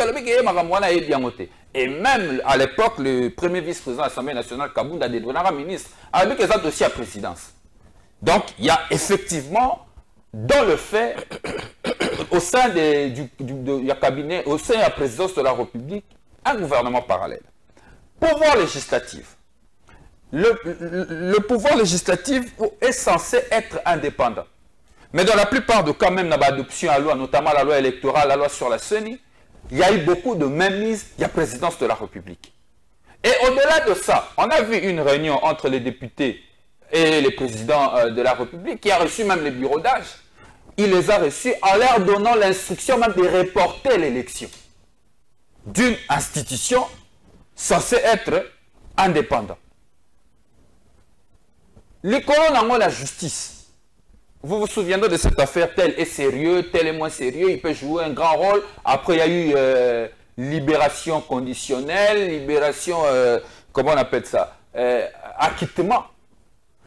et même à l'époque, le premier vice-président de l'Assemblée nationale, Kabounda, a donné un ministre, a dit que ça dossier à présidence. Donc, il y a effectivement, dans le fait, au sein du cabinet, au sein de la présidence de la République, un gouvernement parallèle. Pouvoir législatif. Le pouvoir législatif est censé être indépendant. Mais dans la plupart des cas, même dans l'adoption à la loi, notamment la loi électorale, la loi sur la CENI, il y a eu beaucoup de mainmise de la présidence de la République. Et au-delà de ça, on a vu une réunion entre les députés et les présidents de la République qui a reçu même les bureaux d'âge. Il les a reçus en leur donnant l'instruction même de reporter l'élection d'une institution censée être indépendante. L'école, la justice. Vous vous souviendrez de cette affaire, tel est sérieux, tel est moins sérieux, il peut jouer un grand rôle. Après, il y a eu libération conditionnelle, libération, comment on appelle ça, acquittement.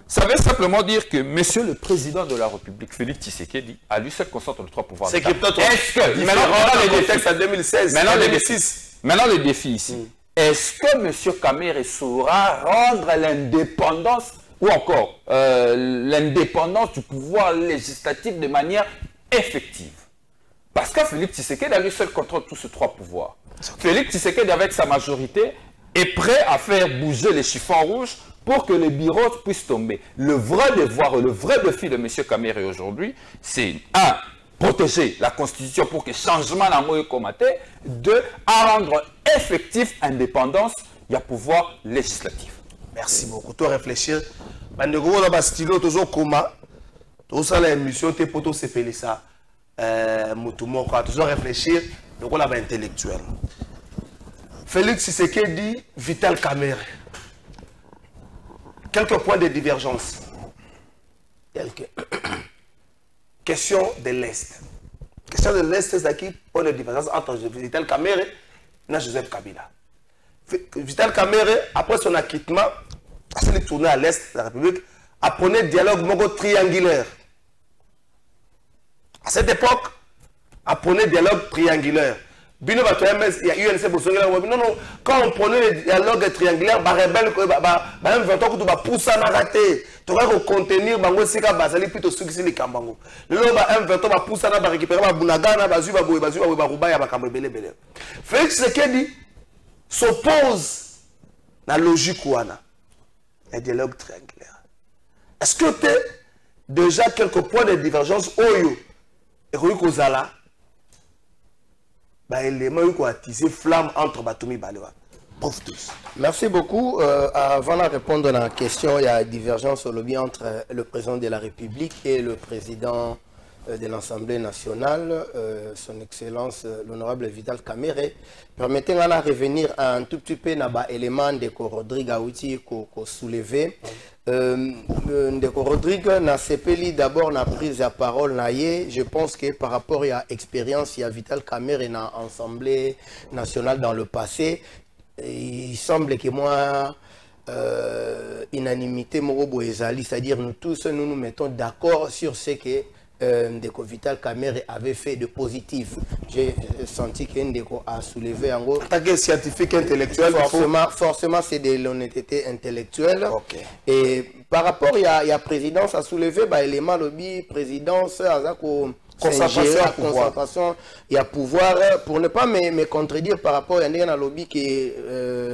Ça veut simplement dire que Monsieur le Président de la République, Félix Tshisekedi, a lui seul concentre les 3 pouvoirs. C'est peut-être maintenant le contexte en 2016, maintenant le défi ici. Est-ce que M. Kamere saura rendre l'indépendance ou encore l'indépendance du pouvoir législatif de manière effective? Parce que Félix Tshisekedi a lui seul contrôle tous ces 3 pouvoirs. Félix Tshisekedi, avec sa majorité, est prêt à faire bouger les chiffons rouges pour que les bureaux puissent tomber. Le vrai devoir et le vrai défi de M. Kamere aujourd'hui, c'est protéger la Constitution pour que changement dans le comité, 2, à rendre effectif l'indépendance du pouvoir législatif. Merci beaucoup. Tu réfléchir. Bandego na ba stylo tozo koma. To ça la émission te poto se pele ça. Mutumo kwa tozo réfléchir donc on a ba intellectuel. Félix Tshisekedi, Vital Kamerhe. Quelques points de divergence. Quelques. Question de l'Est. Question de l'Est, c'est qui point de divergence entre Vital Kamerhe et Joseph Kabila. Vital Kamerhe, après son acquittement, il est tourné à l'Est de la République, apprenait dialogue mongo triangulaire. À cette époque, apprenait dialogue triangulaire. Il y a UNC pour non, non, quand on prenait le dialogue triangulaire, les rebelles, même 20 ans, on pousse à rater. Tu vas contenir, c'est plutôt ceux qui sont les Kambango. Le loba M20 va pousser à récupérer ma Bunagana, Bazuba, Baruba, Bakambe, Bele. Félix Tshisekedi s'oppose à la logique ouana. Un dialogue triangulaire. Est-ce que tu as déjà quelques points de divergence Oyo et Kozala? Élément qui a tissé flamme entre Batoumi et Balewa. Merci beaucoup. Avant de répondre à la question, il y a divergence au lobby entre le président de la République et le président de l'Assemblée nationale, son Excellence l'honorable Vital Kamerhe. Permettez-moi de revenir un tout petit peu sur l'élément de Rodrigue Aouti qu'on soulevé. Ndeko Rodrigue n'a sepeli d'abord la prise de parole. Je pense que par rapport à l'expérience, il y a Vital Kamerhe dans l'Assemblée nationale dans le passé. Il semble que moi, unanimité Morobo Ezali, c'est-à-dire nous tous nous mettons d'accord sur ce que Ndeko Vital Kamerhe avait fait de positif. J'ai senti que Ndeko a soulevé en gros. En tant que scientifique intellectuel, forcément c'est de l'honnêteté intellectuelle. Okay. Et par rapport à la présidence, a soulevé l'élément lobby, présidence, concentration, il y a pouvoir. Pour ne pas me contredire par rapport à un lobby qui est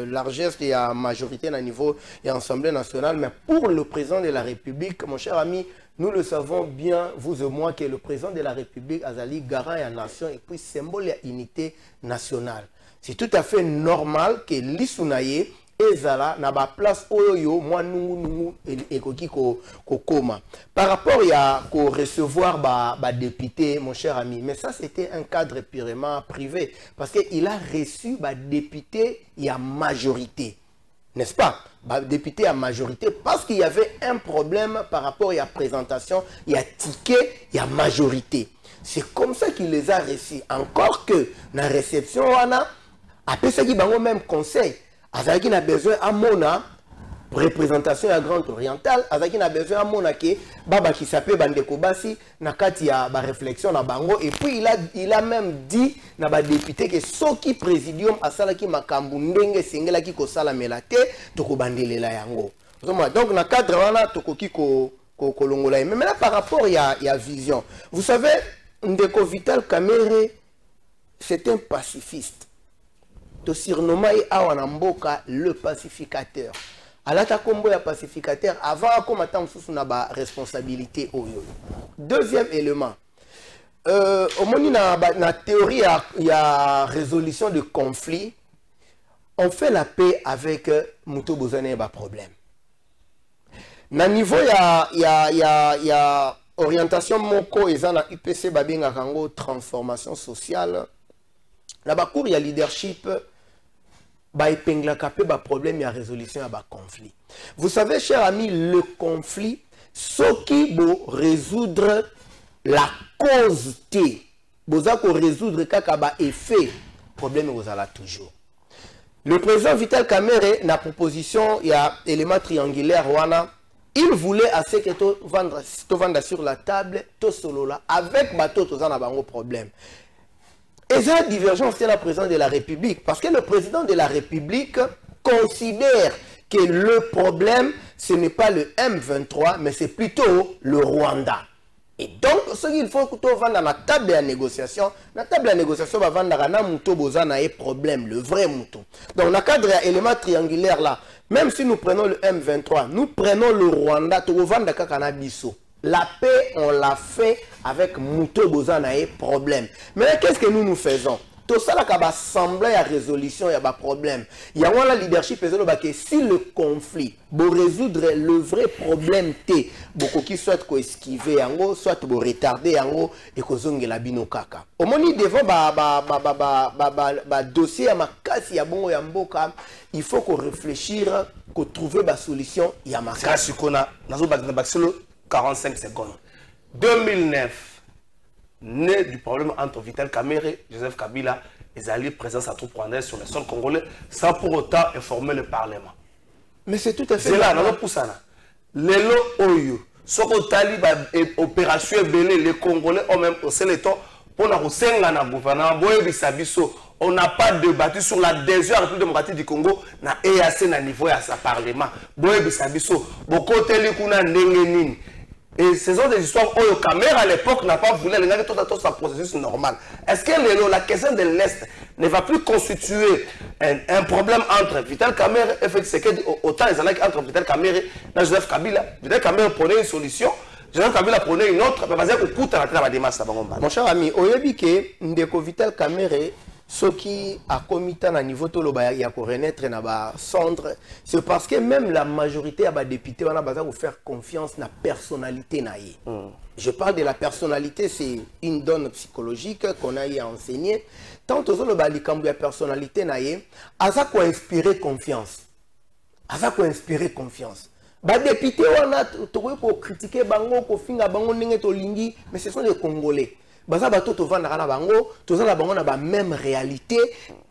largesse et à majorité à niveau et Assemblée nationale, mais pour le président de la République, mon cher ami, nous le savons bien, vous et moi, que le président de la République Azali garant à la nation et puis symbole de l'unité nationale. C'est tout à fait normal que l'Isunaye ezala na ba place oyo moi nous et koma. Par rapport à recevoir ba député, mon cher ami, mais ça c'était un cadre purement privé parce qu'il a reçu ba député il y a majorité. N'est-ce pas? Député à majorité, parce qu'il y avait un problème par rapport à la présentation, il y a ticket, il y a majorité. C'est comme ça qu'il les a reçus. Encore que, dans la réception, on a, après ça, il y a même conseil. Azaki a besoin à Mona, représentation à Grande Orientale, Azaki a besoin à Mona qui Baba qui s'appelle Bandeko Bassi, Nakati a ba réflexion na bango, et puis il a même dit na ba député que Soki présidium a salaki makambu ndenge sengela ki ko sala melate to ko bandelela yango. Donc na cadre wana to ko ki ko longola. Mais maintenant par rapport il y a vision. Vous savez, Ndeko Vital Kamerhe c'est un pacifiste. To surnommé Awanamboka le pacificateur. Alata kombo ya pacificateur avant comme attendre sous na responsabilité oyo. Deuxième élément. Au moment na théorie il y a résolution de conflit. On fait la paix avec Muto Bozane ba problème. Na niveau il y a orientation moko ezana UPC babinga kango transformation sociale. La ba cour il y a leadership. Problème et la résolution à conflit. Vous savez, chers amis, le conflit, ce qui peut résoudre la cause, vous résoudre effet, problème vous allez toujours. Le président Vital Kamerhe, dans la proposition, il y a élément triangulaire, il voulait assez que tout vendre sur la table, tout solo là, avec bateau, tout ça n'a pas de problème. Et ça, la divergence, c'est la présidence de la République. Parce que le président de la République considère que le problème, ce n'est pas le M23, mais c'est plutôt le Rwanda. Et donc, ce qu'il faut que tu vendre dans la table de négociation, la table de négociation va vendre dans un problème, le vrai mouton. Donc, dans le cadre de l'élément triangulaire là, même si nous prenons le M23, nous prenons le Rwanda, tu vas vendre dans la paix, on l'a fait avec Mouto Bozanae problème. Mais qu'est-ce que nous faisons? Tout ça, là, va sembler à résolution, il y a un problème. Il y a un leadership, que si le conflit, pour résoudre le vrai problème, beaucoup qui souhaitent esquiver, soit pour retarder, et qu'on zonge la binokaka. Au moment devant, dossier à ma casse, il y a bon, il faut qu'on réfléchisse, qu'on trouve la solution, il y a ma casse. 45 secondes. 2009, né du problème entre Vital Kamerhe, Joseph Kabila et Zali, présence à troupes rwandaises sur le sol congolais, sans pour autant informer le Parlement. Mais c'est tout à fait... C'est là, Lelo Oyo, Soko Tali, opération belé, les Congolais ont même au Sénéton, pour la Roussenga, gouvernement, on n'a pas débattu sur la deuxième République démocratique du Congo, na EAC na niveau à sa Parlement. Et ce sont des histoires où le caméra à l'époque n'a pas voulu aller dans tout sa processus normal. Est-ce que la question de l'Est ne va plus constituer un problème entre Vital Kamerhe et Félix Tshisekedi, autant les années entre Vital Kamerhe et Joseph Kabila? Vital Kamerhe prenait une solution, Joseph Kabila prenait une autre, mais vas-y, on coûte à la démarche. Mon cher ami, au Yébike, Ndeko Vital Kamerhe ce qui a commis à niveau de renaître dans centre, c'est parce que même la majorité des députés on a besoin de faire confiance dans la personnalité. Je parle de la personnalité, c'est une donne psychologique qu'on a enseigné. Tant que la personnalité, ça peut inspirer confiance. Ça peut inspirer confiance. Les députés, on a critiqué bango, ko finga bango ndenge to lingi, mais ce sont des Congolais. Baza bato to vanda na bango, to za bango na ba même réalité.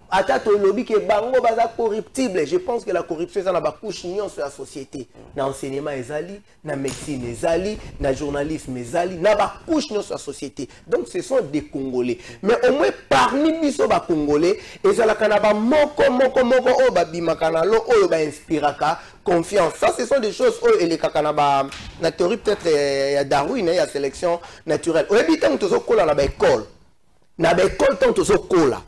Ata to lobby ke bango baza corruptible. Je pense que la corruption est dans la couche union sur la société. Na enseignement ezali, na médecine ezali, na journalisme ezali, na ba couche union sur la société. Donc ce sont des Congolais. Mais au moins parmi biso ba Congolais, ezala kana ba moko o ba bimakana lo o ba inspiraka confiance. Ça ce sont des choses et les kakanaba na théorie peut-être il y a Darwin, il y a sélection naturelle. Au début tant to so kola na ba école. Na ba école tant to so kola.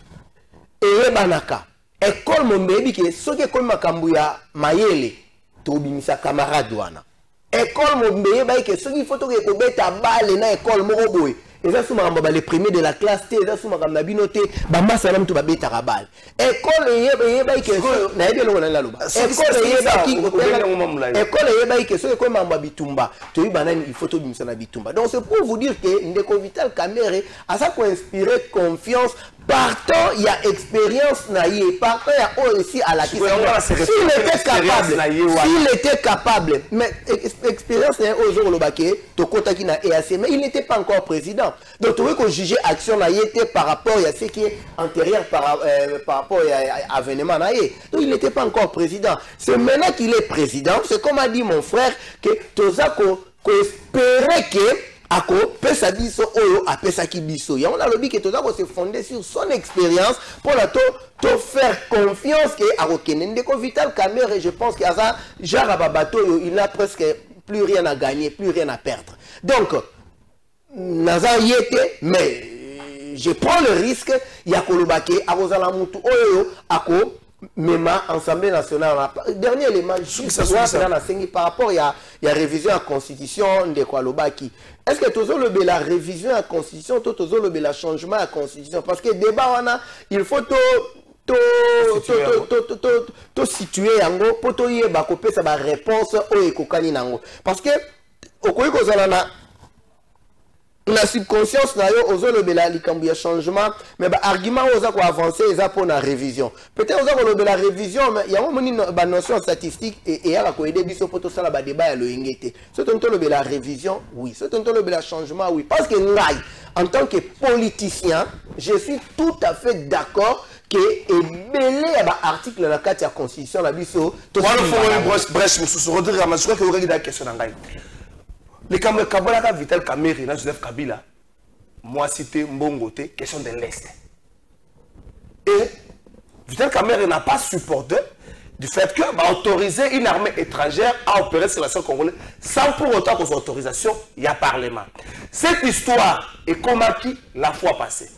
Et banaka école mon baby que ce qui est comme makambu ya mayele to bimisa camarade wana école mon baby que ce qui faut to ko beta balle na école moko boy et ça souma ngamba les premiers de la classe T ça souma ngamba binoté ba masa na mtu ba beta ka balle école yeba que na yebe longo na loba école yeba que ce qui comme ngamba bitumba to yi banani il faut to bimisa na bitumba. Donc c'est pour vous dire que Ndeko Vital Kamerhe a ça ko inspirer confiance. Partant, il y a expérience naïe. Partant, il y a aussi à la question. S'il était capable, mais expérience naïe au jour le baquet, Tokota qui n'a EAC, mais il n'était pas encore président. Donc, tu vois que juger action naïe par rapport à ce qui est antérieur par rapport à l'événement naïe. Donc, il n'était pas encore président. C'est maintenant qu'il est président. C'est comme a dit mon frère que Tozako espérait que ako pesa biso oyo apesa ki biso. Ya on a lobby que Tozako se fondé sur son expérience pour la to faire confiance que ako Ndeko Vital Kamerhe et je pense que ça genre babato il n'a presque plus rien à gagner, plus rien à perdre. Donc naza yete mais je prends le risque ya kolobake akozala mutu oyo ako Mema Assemblée nationale. Dernier élément, par rapport à la révision à la constitution de Kwalobaki. Est-ce que tu as la révision à la constitution, tu as le changement à la constitution? Parce que débat, il faut situer pour te la réponse au parce que la subconscience na yo ozo lobela likambu ya changement mais ba argument oza ko avancer eza pour la révision peut-être oza ko lobela révision mais ya moni ba notion statistique et ya ko aider biso pour tout ça ba débat ya lo ngete so tonto lobela révision oui so tonto lobela changement oui parce que ngai en tant que politicien je suis tout à fait d'accord que ebele ya ba article la 4 ya constitution la biso to bref mususu Rodrigue Amasura que vous avez question ngai. Les Kabolaka Vital Kamerhe et Joseph Kabila, moi cité Mbongote, question de l'Est. Et Vital Kamerhe n'a pas supporté du fait que va autoriser une armée étrangère à opérer sur la sol congolaise sans pour autant que son autorisation il y a parlement. Cette histoire est comme acquis la fois passée.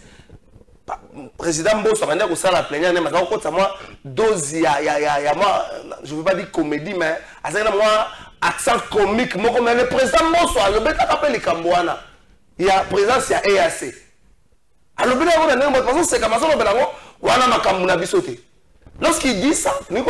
Président Mbosso a dit que ça la plénière, mais quand moi dose moi je veux pas dire comédie mais à moi accent comique mais le président Mbosso le bête appelle les Cambouana il y a présence il y a EAC alors bien on a parce que c'est comme ça on a makamuna bisoté lorsqu'il dit ça nous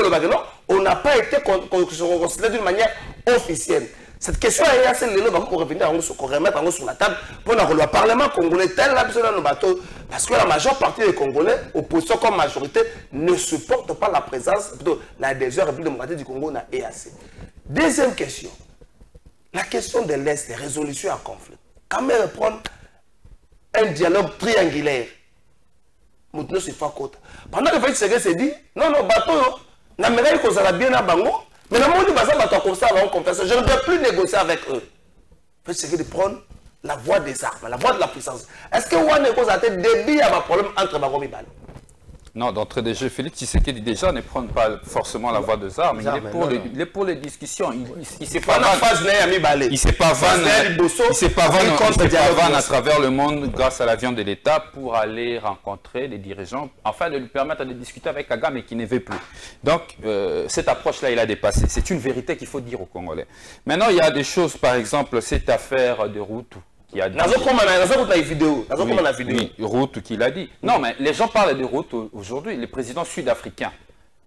on n'a pas été considéré d'une manière officielle. Cette question est assez légère pour revenir remettre sur la table pour le Parlement congolais tel la nos bateaux parce que la majeure partie des Congolais, opposition comme majorité, ne supportent pas la présence de l'adhésion à la République démocratique du Congo dans EAC. Deuxième question, la question de l'Est, des résolutions à conflit. Quand même prendre un dialogue triangulaire, maintenant c'est pas côte. Pendant que Félix Tshisekedi s'est dit, non, bateau, n'amène qu'on s'en bien à Bango. Mais le monde comme ça, je ne peux plus négocier avec eux. C'est de prendre la voie des armes, la voie de la puissance. Est-ce que vous avez début à un problème entre Baromi et Bali? Non, d'entrée de jeu, Félix Tshisekedi déjà ne prend pas forcément la voie des armes. Il est pour les discussions. Il ne s'est pas vanne à travers le monde grâce à l'avion de l'État pour aller rencontrer des dirigeants, afin de lui permettre de discuter avec Kagame et qui ne veut plus. Donc, cette approche-là, il a dépassé. C'est une vérité qu'il faut dire aux Congolais. Maintenant, il y a des choses, par exemple, cette affaire de Rutu. qui a dit... Oui, Route qui l'a dit. Non, mais les gens parlent de Route aujourd'hui. Le président sud-africain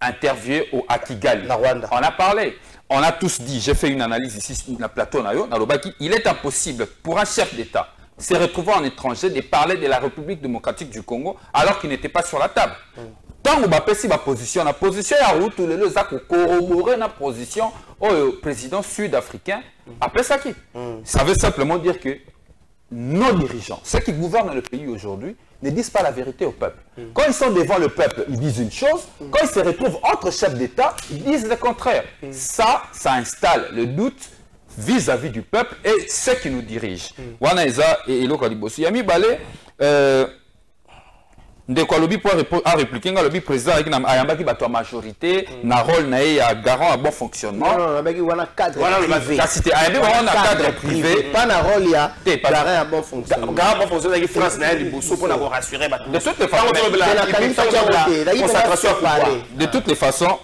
interviewé à Kigali. On a parlé. On a tous dit, j'ai fait une analyse ici sur la plateau, il est impossible pour un chef d'État se retrouver en étranger de parler de la République démocratique du Congo alors qu'il n'était pas sur la table. Tant que la position à Route, les gens corroborer la position au président sud-africain, après ça qui ça veut simplement dire que nos dirigeants, ceux qui gouvernent le pays aujourd'hui, ne disent pas la vérité au peuple. Quand ils sont devant le peuple, ils disent une chose. Quand ils se retrouvent entre chefs d'État, ils disent le contraire. Ça installe le doute vis-à-vis du peuple et ceux qui nous dirigent. Wana eza et eloko liboso. Yami balé ndeko alobi pour répliquer ngalobi président avec ayambaki bato majorité na rôle na ya garant à bon fonctionnement. Non, abaki wana cadre privé. Ça c'était ayambi wana cadre privé, pas na rôle ya garant à bon fonctionnement. Garant à bon fonctionnement avec France na liboso pour avoir rassurer bato. De toutes les façons, de toutes les façons,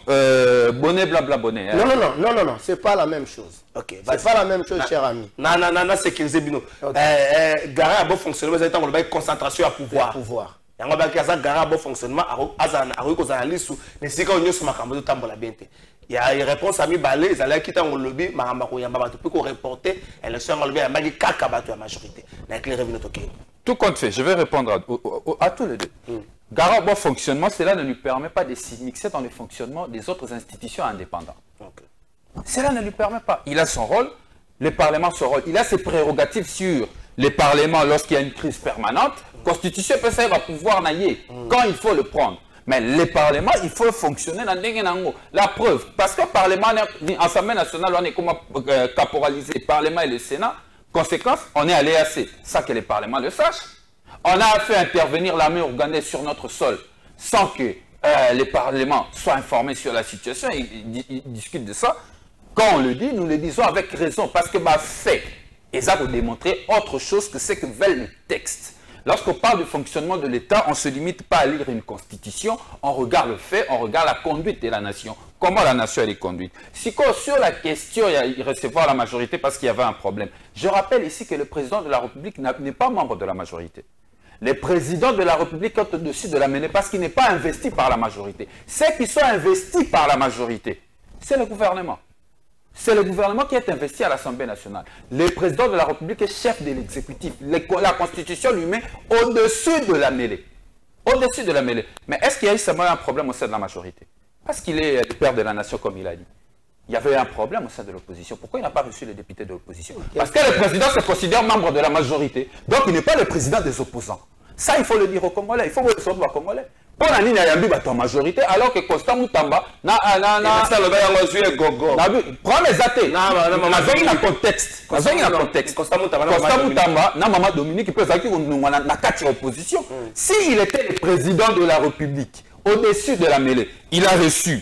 bonnet blabla bonnet. Non, c'est pas la même chose. OK, c'est pas la même chose, cher ami. Non, sécuriser bino. Garant à bon fonctionnement, c'est temps on concentration à pouvoir. Yango ba kaza garant à bon fonctionnement a kozana lisu ne sika onyo sur makambo to tambola bien te. Il y a une réponse à mi balé, ils allaient quitter le lobby, maramba ko yamba bato peut ko reporter élection en lobby yamba ki kaka bato la majorité. Na éclairé vino toké. Tout compte fait, je vais répondre à tous les deux. Garant à bon fonctionnement, cela ne lui permet pas de s'immiscer dans le fonctionnement des autres institutions indépendantes. Cela ne lui permet pas. Il a son rôle, le Parlement son rôle. Il a ses prérogatives sur le Parlement lorsqu'il y a une crise permanente. La Constitution peut servir à pouvoir nailler quand il faut le prendre. Mais le Parlement, il faut fonctionner dans le la preuve. Parce que le Parlement, l'Assemblée nationale, on est comme caporalisé, le Parlement et le Sénat. Conséquence, on est à l'EAC. Ça que le Parlement le sache. On a fait intervenir l'armée ougandais sur notre sol sans que le Parlement soit informé sur la situation. Il discute de ça. Quand on le dit, nous le disons avec raison. Parce que fait, et ça vous démontrer autre chose que ce que veulent les textes. Lorsqu'on parle du fonctionnement de l'État, on ne se limite pas à lire une constitution, on regarde le fait, on regarde la conduite de la nation. Comment la nation elle est conduite. Si sur la question, il y a recevoir la majorité parce qu'il y avait un problème. Je rappelle ici que le président de la République n'est pas membre de la majorité. Le président de la République est au-dessus de la mêlée parce qu'il n'est pas investi par la majorité. Ceux qui sont investis par la majorité, c'est le gouvernement. C'est le gouvernement qui est investi à l'Assemblée nationale. Le président de la République est chef de l'exécutif. La Constitution lui met au-dessus de la mêlée. Au-dessus de la mêlée. Mais est-ce qu'il y a eu seulement un problème au sein de la majorité? Parce qu'il est le père de la nation, comme il a dit. Il y avait un problème au sein de l'opposition. Pourquoi il n'a pas reçu les députés de l'opposition? Parce que le président se considère membre de la majorité. Donc il n'est pas le président des opposants. Ça, il faut le dire aux Congolais. Il faut le dire aux Congolais. Pour la ligne, il y a une majorité, alors que Constant Moutamba, prends les athées. Dans un contexte. Constant Moutamba, Maman Dominique, peut dire qu'il a 4 oppositions. S'il était le président de la République, au-dessus de la mêlée, il a reçu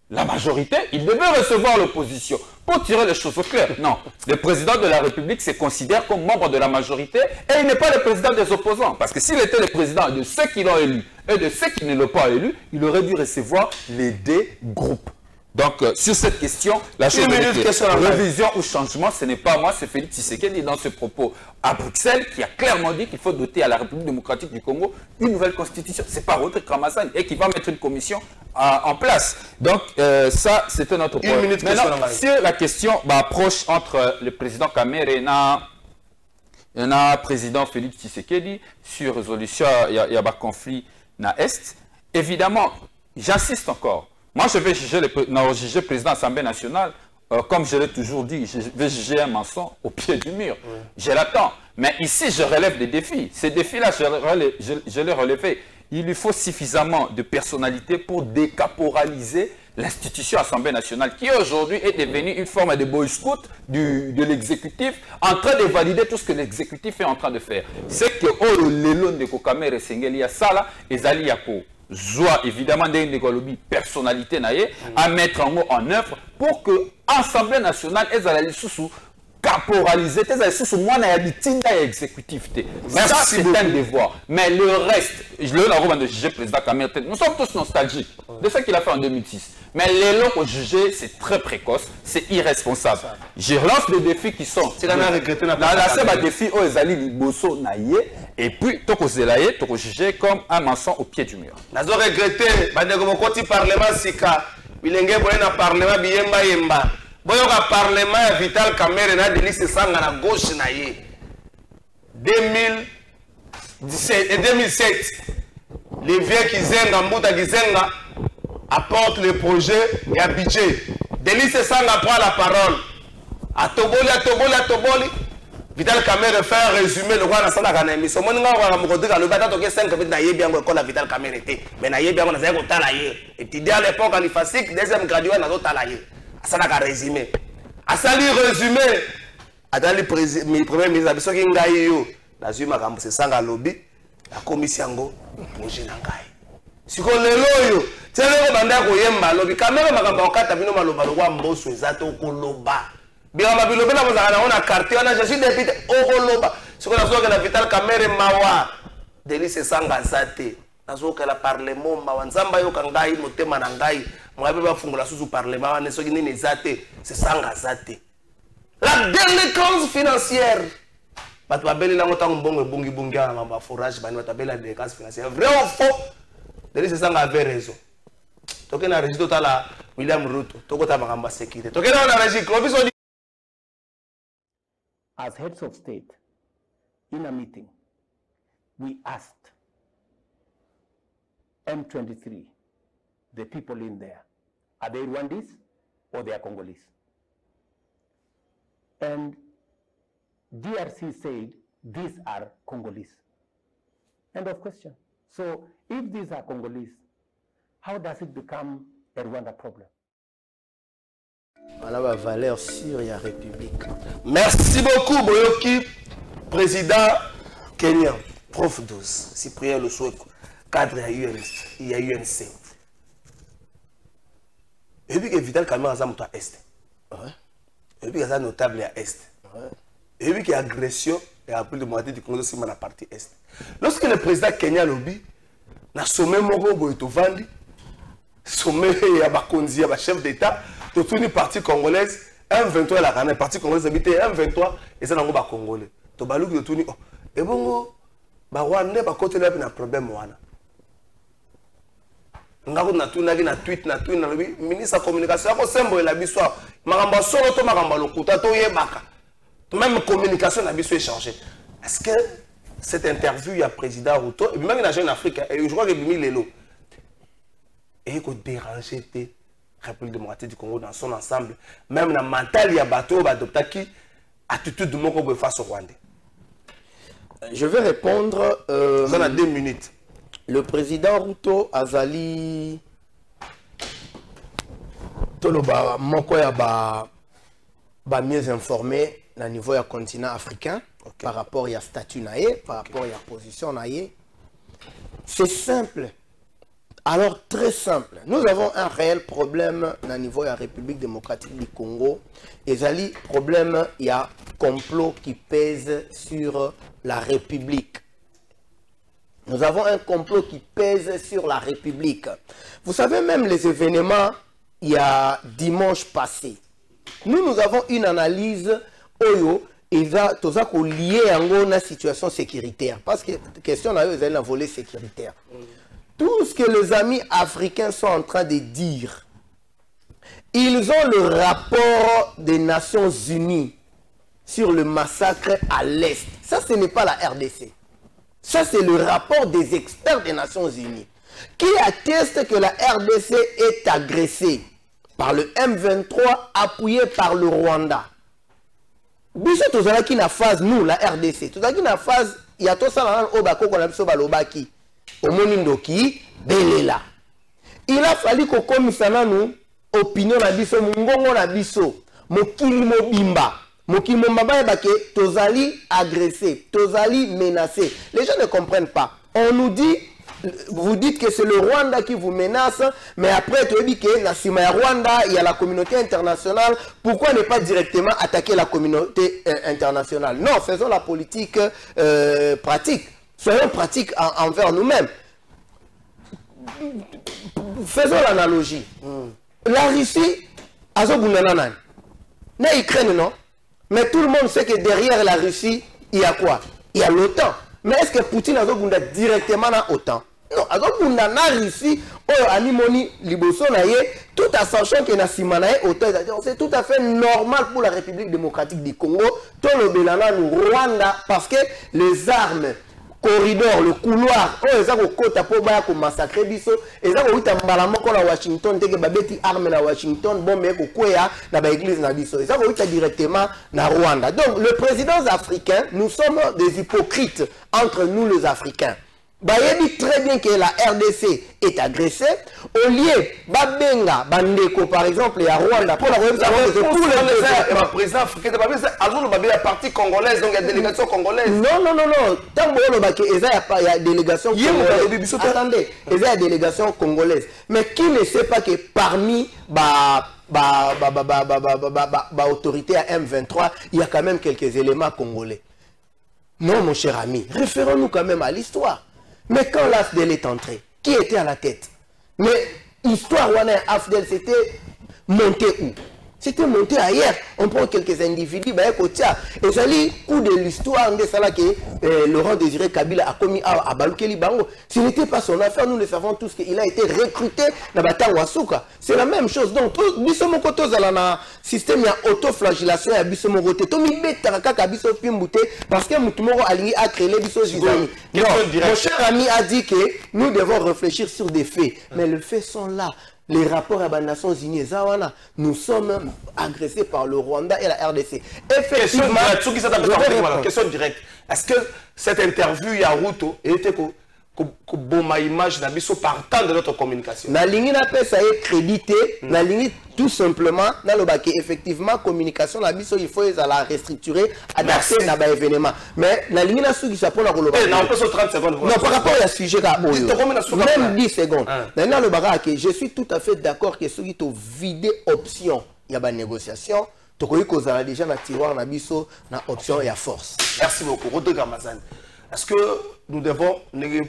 la majorité, il devait recevoir l'opposition pour tirer les choses au clair. Non, le président de la République se considère comme membre de la majorité et il n'est pas le président des opposants. Parce que s'il était le président de ceux qui l'ont élu et de ceux qui ne l'ont pas élu, il aurait dû recevoir les deux groupes. Donc, sur cette question, la chose de révision ou changement, ce n'est pas moi, c'est Félix Tshisekedi dans ce propos à Bruxelles qui a clairement dit qu'il faut doter à la République démocratique du Congo une nouvelle constitution. Ce n'est pas Rodrigue Ramassane et qui va mettre une commission en place. Donc, ça, c'était notre point. Maintenant, sur la question approche entre le président Kamere et le président Félix Tshisekedi sur résolution, il y a un conflit dans l'Est. Évidemment, j'insiste encore. Moi, je vais juger le président de l'Assemblée nationale, comme je l'ai toujours dit, je vais juger un mensonge au pied du mur. Je l'attends. Mais ici, je relève des défis. Ces défis-là, je les relève. Il lui faut suffisamment de personnalité pour décaporaliser l'institution Assemblée nationale, qui aujourd'hui est devenue une forme de boy scout de l'exécutif, en train de valider tout ce que l'exécutif est en train de faire. C'est que l'élan de Kokamere Sengeli à ça là, et Zali Yako. Joie évidemment d'une personnalité à mettre en œuvre pour que l'Assemblée nationale ait sous caporalisé, sous moi exécutif. Ça c'est un devoir. Mais le reste, je le de juger président Kamere, nous sommes tous nostalgiques de ce qu'il a fait en 2006. Mais les lots au jugé, c'est très précoce, c'est irresponsable. Je relance des défis qui sont. C'est qu'on a regretté la seule défi aux Zali Liboso Naye, et puis Toko Zelaye, Toko jugé comme un maçon au pied du mur. Nazo regretté, Bandeko Koti Parlement Sika, Bilenge Boyena Parlement Biyemba Yemba. Boyoka Parlement ya Vital Kamerhe na Denis Sanga na gauche Naye. 2017 et 2007, les vieux qui zenga, Mbuta qui zenga, apportent le projet et un budget. Denis Sanga prend la parole. À Toboli, à Toboli, à Toboli. Vital Kamerhe fait un résumé de quoi on a ça dans l'émission. Moi, je vais le battre que 5 minutes naïe bien quoi la Vital Kamerhe était. Mais naïe bien on a zéro talaye. Et tu dis à l'époque en ifasik deuxième gradué on a d'autres talaye. Ça n'a qu'à résumer. À ça lui résumé. À dans le premier ministre abiso ki ngai yo. La zuma kambo c'est sanga lobby. La commission ngo moje na ngai. Siko lelo yo. Tele ko banda ko yemba lobby Kamerhe makambo okata bino maloba lokwa mboso ezato koloba. Bien mabilobe na bozana on a carte on a je suis député okoloba. Siko na soka na Vital Kamerhe mawa. Denis Sanga zate. Na soka la parlement mawa nzamba yo kangai motema na ngai. Mwabe ba fungula susu parlement wana soki nini zate c'est Sanga zate. La délinquance financière. Bato babeli na ngota mbongo ebongi bongi na mamba forage bani bato babeli la délinquance financière. Vrai ou faux? Denis Sanga avait raison. Toke na régie totala William Ruto. Toko ta makamba sécurité. Toke na régie Clovis. As heads of state, in a meeting, we asked M23, the people in there, are they Rwandese or they are Congolese? And DRC said, these are Congolese. End of question. So if these are Congolese, how does it become a Rwanda problem? Voilà la valeur sûre de la République. Merci beaucoup, Boyoki, président kenyan, prof 12, Cyprien Le Soueko, cadre à UNC, il y a UNC. Et puis que Vital Kamerhe a à Est. Et puis qu'il y a notable à Est. Et puis qu'il y a agression et après de moitié du Congo aussi dans la partie Est. Lorsque le président kenyan lobby, na sommet Moko Boyotovandi, sommet ya Bakonzi, ya chef d'État, toute une partie congolaise, M23 la Ghana, partie congolaise habité M23 et ça n'a pas congolais. To balou de tout ni oh et bon ba Rwanda ba côté là na problème wana. Ngako na tuna na tweet na lobi ministre communication ko sembo la biso makamba solo to makamba lokuta to yebaka. Même communication na biso échanger. Est-ce que cette interview il y a président Ruto et même la jeune Afrique et je crois que Bimi Lelo et ko déranger République démocratique du Congo dans son ensemble, même dans le mental, il y a bateau, qui attitude de mon face au Rwanda. Je vais répondre. On a 2 minutes. Le président Ruto Azali Toloba Mokoya ba mieux informé au niveau du continent africain par rapport à statut naïe, par rapport à position naïe. C'est simple. Alors, très simple. Nous avons un réel problème au niveau de la République démocratique du Congo. Et Zali, problème, il y a un complot qui pèse sur la République. Nous avons un complot qui pèse sur la République. Vous savez, même les événements, il y a dimanche passé. Nous avons une analyse Oyo et ça lié à une situation sécuritaire. Parce que la question est un volet sécuritaire. Tout ce que les amis africains sont en train de dire, ils ont le rapport des Nations Unies sur le massacre à l'Est. Ça, ce n'est pas la RDC. Ça, c'est le rapport des experts des Nations Unies qui atteste que la RDC est agressée par le M23 appuyé par le Rwanda. Biso tozala ki na phase nous la RDC. Tozala ki na phase ya to sala na obako ko na biso balobaki. Omonindo-ki belela. Il a fallu que komisana nous opinion na biso mungongo na biso mokili mobimba. Mokili mobimba bake tozali agressé, tozali menacé. Les gens ne comprennent pas. On nous dit vous dites que c'est le Rwanda qui vous menace, mais après tu dis que la Sima Rwanda, il y a la communauté internationale. Pourquoi ne pas directement attaquer la communauté internationale? Non, faisons la politique pratique. Soyons pratiques envers nous-mêmes. Faisons l'analogie. la Russie a na Ukraine, non? Mais tout le monde sait que derrière la Russie, il y a quoi? Il y a l'OTAN. Mais est-ce que Poutine a directement dans l'OTAN? Non, na Russie, alimoni liboso na ye, tout en sachant que na simanae OTAN, c'est tout à fait normal pour la République démocratique du Congo, tout le Belana nous Rwanda, parce que les armes, corridor, le couloir, ils ont côté pour massacrer biso, ils ont eu un Washington, ils ont eu armes à Washington, bon mais quoi na ba église na biso, ils ont eu directement na Rwanda. Donc le président africain, nous sommes des hypocrites entre nous les Africains. Il dit très bien que la RDC est agressée. Au lieu Babenga, Bandeko par exemple, et à Rwanda, pour la le président africain, il y a partie congolaise, donc il y a délégation congolaise. Non. Tant qu'il y a délégation congolaise. Attendez, il y a délégation congolaise. Mais qui ne sait pas que parmi autorité à M23, il y a quand même quelques éléments congolais? Non, mon cher ami, référons-nous quand même à l'histoire. Mais quand l'AFDEL est entré, qui était à la tête? Mais l'histoire AFDEL, c'était monté où? C'était monté ailleurs. On prend quelques individus, et ça dit, coup de l'histoire, Laurent Désiré Kabila a commis à Balukeli Bango. Ce n'était pas son affaire, nous le savons tous qu'il a été recruté dans Bata Wasuka. C'est la même chose. Donc, Bissomo Koto Zalana, système de autoflagellation à Bissomo Roté. Tomi Betaraka Bisso Pimbouté, parce que Moutumoro Aligui a créé les Bisso Zizani. Mon cher ami a dit que nous devons réfléchir sur des faits. Mais les faits sont là. Les rapports à les Nations Unies, nous sommes agressés par le Rwanda et la RDC. Effectivement, question directe. Est-ce que cette interview Yaruto était bon image partant de notre communication? La ligne ça est crédité, la ligne tout simplement dans le baquet effectivement communication la biso il faut la restructurer adapter dans l'événement. Mais la ligne là qui ça pour la rôle. Non, on peut sur 30 secondes. Non, par rapport à sujet là, même 10 secondes. Maintenant le barak, je suis tout à fait d'accord que ceux qui ont vidé option, il y a une négociation. Tu connais qu'on a déjà dans tiroir na biso na option et à force. Merci beaucoup. Rodrigue Ramazan. Est-ce que nous devons,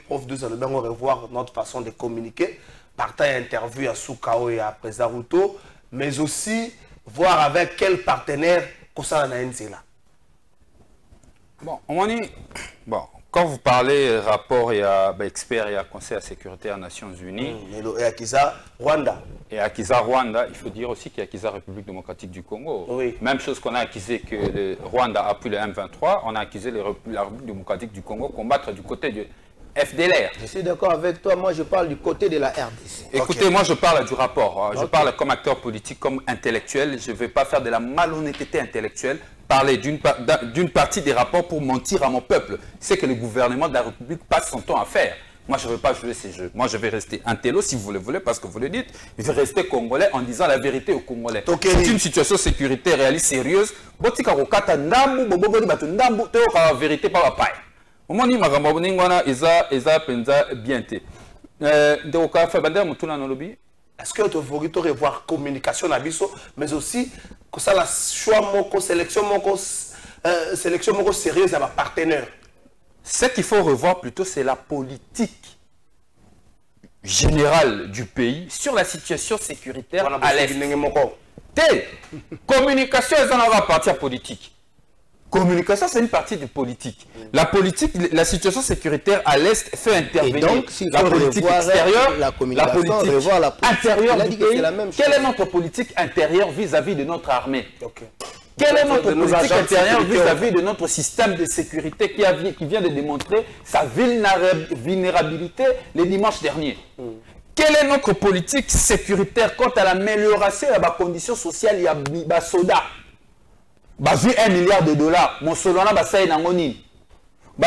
prof de Zalobang, revoir notre façon de communiquer, partant à interview à Soukao et à Président Ruto, mais aussi voir avec quel partenaire Kosa Naenzela? Bon, quand vous parlez rapport et à expert et à Conseil de sécurité des Nations Unies, et à Kiza Rwanda. Et à Kiza Rwanda, il faut dire aussi qu'il y a Kiza République démocratique du Congo. Oui. Même chose qu'on a accusé que le Rwanda appuie le M23, on a accusé la République démocratique du Congo combattre du côté du FDLR. Je suis d'accord avec toi, moi je parle du côté de la RDC. Écoutez, moi je parle du rapport, je parle comme acteur politique, comme intellectuel, je ne vais pas faire de la malhonnêteté intellectuelle, parler d'une partie des rapports pour mentir à mon peuple. C'est que le gouvernement de la République passe son temps à faire. Moi, je ne vais pas jouer ces jeux. Moi, je vais rester intello si vous le voulez, parce que vous le dites. Je vais rester congolais en disant la vérité aux Congolais. C'est une situation sécuritaire réaliste, sérieuse. La vérité pas la paille. Au moment où bien été. Est-ce que tu veux revoir communication à Bisso, mais aussi que ça la choix mon sélection mon sérieuse à ma partenaire? Ce qu'il faut revoir plutôt, c'est la politique générale du pays sur la situation sécuritaire à l'Est. Communication, c'est une partie politique. Communication, c'est une partie de politique. La politique, la situation sécuritaire à l'Est fait intervenir donc, la politique extérieure, la politique intérieure du pays. Quelle est notre politique intérieure vis-à-vis de notre armée? Quelle est notre politique intérieure vis-à-vis de notre système de sécurité qui vient de démontrer sa vulnérabilité le dimanche dernier? Quelle est notre politique sécuritaire quant à l'amélioration de la condition sociale et de soda? Vu $1 milliard, mon solana va y nangoni.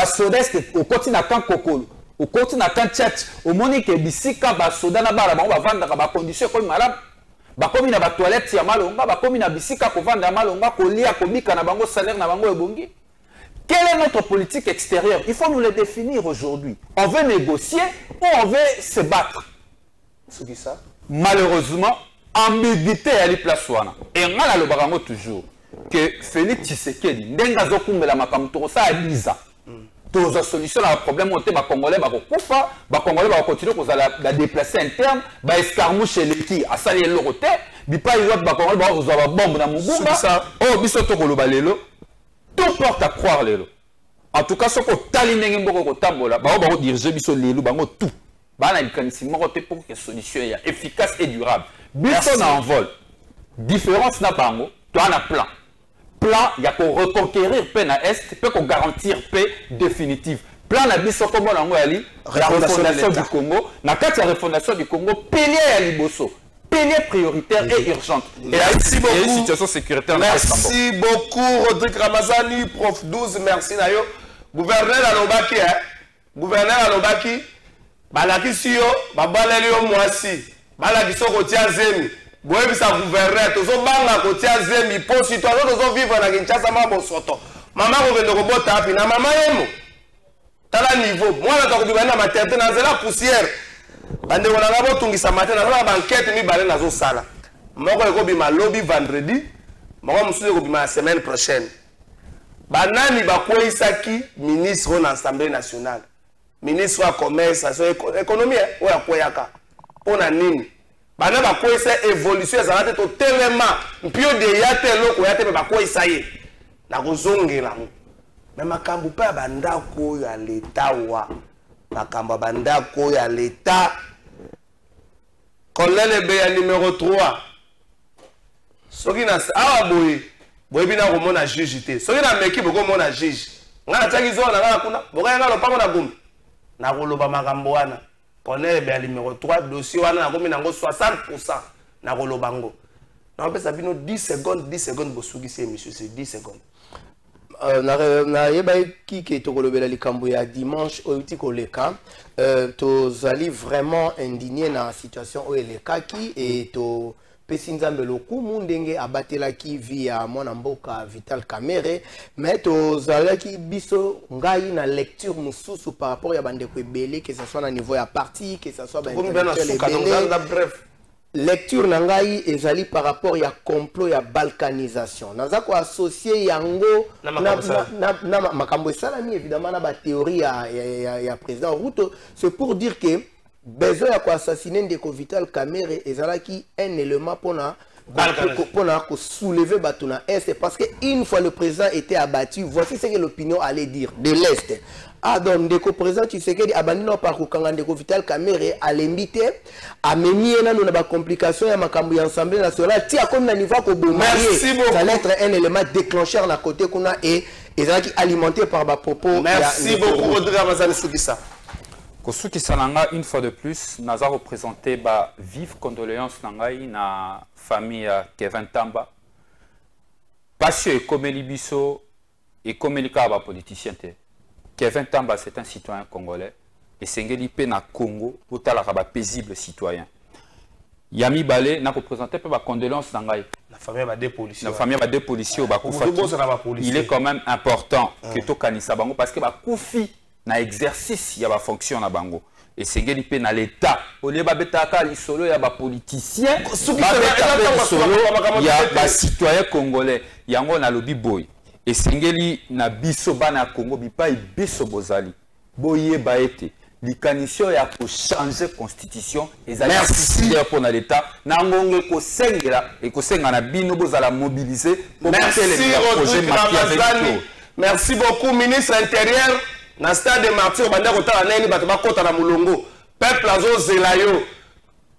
Soda est au continent quand Kokolo, au continent quand Tchatch, au monique bisika soda na bara va vendre la condition comme malade. Bakomi na ba toilette ya malonga, bakomi na bisika ko vendre malonga, ko lia ko bika na bango salaire na bango ebongi. Quelle est notre politique extérieure? Il faut nous le définir aujourd'hui. On veut négocier ou on veut se battre? C'est qui ça? Malheureusement, ambiguïté à l'iplaswana. Et on a le barango toujours que Félix Tshisekedi, ndenga zokumbela makamto sa Liza. Tous la solution à un problème, on va Congolais, va Congolais va continuer à déplacer interne, va escarmouche les à salir le côté, bipa il va Congolais va avoir bombe dans mon gouba. Oh, bisoto kolobalelo. Tout porte à croire les lots. En tout cas, ce que taline ngoko tambola, ba va diriger biso lelo bango tout. Ba na mécanisme pour que la solution soit efficace et durable. Biso na en vol. Différence na bango, toi na plan. Plan, il y a pour reconquérir paix na Est, pour garantir paix définitive. Plan na biso comme on a dit, la refondation du Congo, na la refondation du Congo, pilier à Liboso, pilier prioritaire et urgente. Et merci beaucoup. Une situation sécuritaire. Merci beaucoup, Rodrigue Ramazani, prof 12, merci Nayo. Gouverneur Alobaki, gouverneur Alobaki, balaki siyo, babalelio mwasi, balaki soko tia zemi. Boyebi sa gouverneur tozo banga ko tia zemi po citoyen tozo vivre na Kinshasa mambo soto mama ko vendo ko bota api na mama yemo tala niveau mwana to ko bibana matete na zela poussière bande wona ngabo tungisa matin na ba enquête mi bale nazo sala moko ko bima lobby vendredi moko musuze ko bima semaine prochaine banani ba koisaki ministre na Assemblée nationale ministre wa commerce économie o ya koyaka pona nini bana ba koisa évolution za nate to telema mpio de yate loko yate ba koisa ye na kozongela mais makambu pa bandako ya leta wa makambu bandako ya leta kolele be ya numéro 3 soki na awa boye bina ko mona juge te soki na meki boko mona juge ngana taki zo na ngana kuna boka ngalo pa na gumi na koloba makambo wana Colonel be numéro 3 dossier wana na komi nango 60% na kolobango. Na pesa bino 10 secondes bosugi c'est monsieur c'est 10 secondes. Na yeba ki ke to kolobela likambo ya dimanche oyuti koleka to zali vraiment indigné na situation o elekaki et to pesi nzambe lokumu ndenge abatelaki via mwana mboka Vital Kamerhe mais tozalaki biso ngai na lecture mususu par rapport ya bandeko ebele que ça soit na niveau ya parti que ça soit bref lecture na ngai ezali par rapport ya complot ya balkanisation naza ko associer yango na makambo esalami évidemment na ba théorie ya président Ruto c'est pour dire que besoin à assassiner Ndeko Vital Kamerhe ezalaki un élément pour soulever Batuna Est parce que une fois le président était abattu voici ce que l'opinion allait dire de l'Est. Ah donc Ndeko président tu sais que abandonné par Kanga Ndeko Vital Kamerhe à l'inviter à mener na ba complication ya makambo ya Assemblée nationale ti comme na niveau ko bomarier ça va être un élément déclencheur na côté kuna et ezalaki alimenté par ba propos. Merci beaucoup Rodrigue Ramazani Soukissa. Kosuki Sananga, une fois de plus, nous avons représenté ba vive condoléance nangai na famille Kevin Tamba. Parce que comme Libiso et comme les politicien, Kevin Tamba c'est un citoyen congolais et Sengeli pe na Congo pour la paisible citoyen. Yami Balé n'a représenté pas condoléance nangai. La famille a des policiers. La famille a des policiers il est quand même important que to kanisa bango parce que ba koufi na exercice ya ba fonction na bango et sengeli pe na l'état au lieu ba betaka li solo ya ba politicien ba solo ya ba citoyen congolais yango na lobi boy et sengeli na biso bana Congo bipa biso bozali boye ba été likanisi ya ko changer constitution merci pour na l'état na ngonge ko sengela et ko senga na bino bozala mobiliser pour merci Rodrigue. Merci beaucoup ministre intérieur. Na stade de martyr banda kotala neni bato bakota na mulongo peuple azo zelayo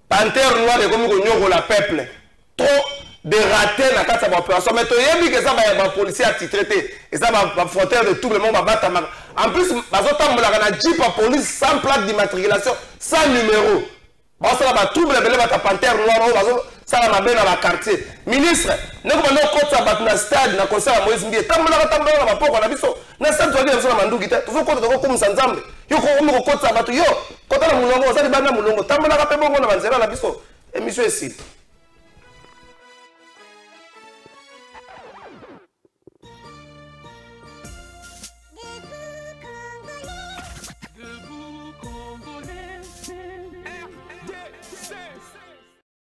panthère noire comme ko nyoko la peuple trop de ratés na kata ba opération mais to yebi que ça ba policier a titré et ça ba frontière de tout le monde ba bata en plus bazo tambola na jeep police sans plaque d'immatriculation sans numéro ba ça ba trouble belé ba panthère noire bazo ça la mabe na ba quartier ministre neko bando kota ba na stade na concert Moïse Mbie tambola ba poko na biso na stade zo dia na manduki te to kota ko comme sanzambe yo ko kota ba to yo kota na mulongo ça di bana mulongo tambola ka pe bongo na banzela na biso émission ici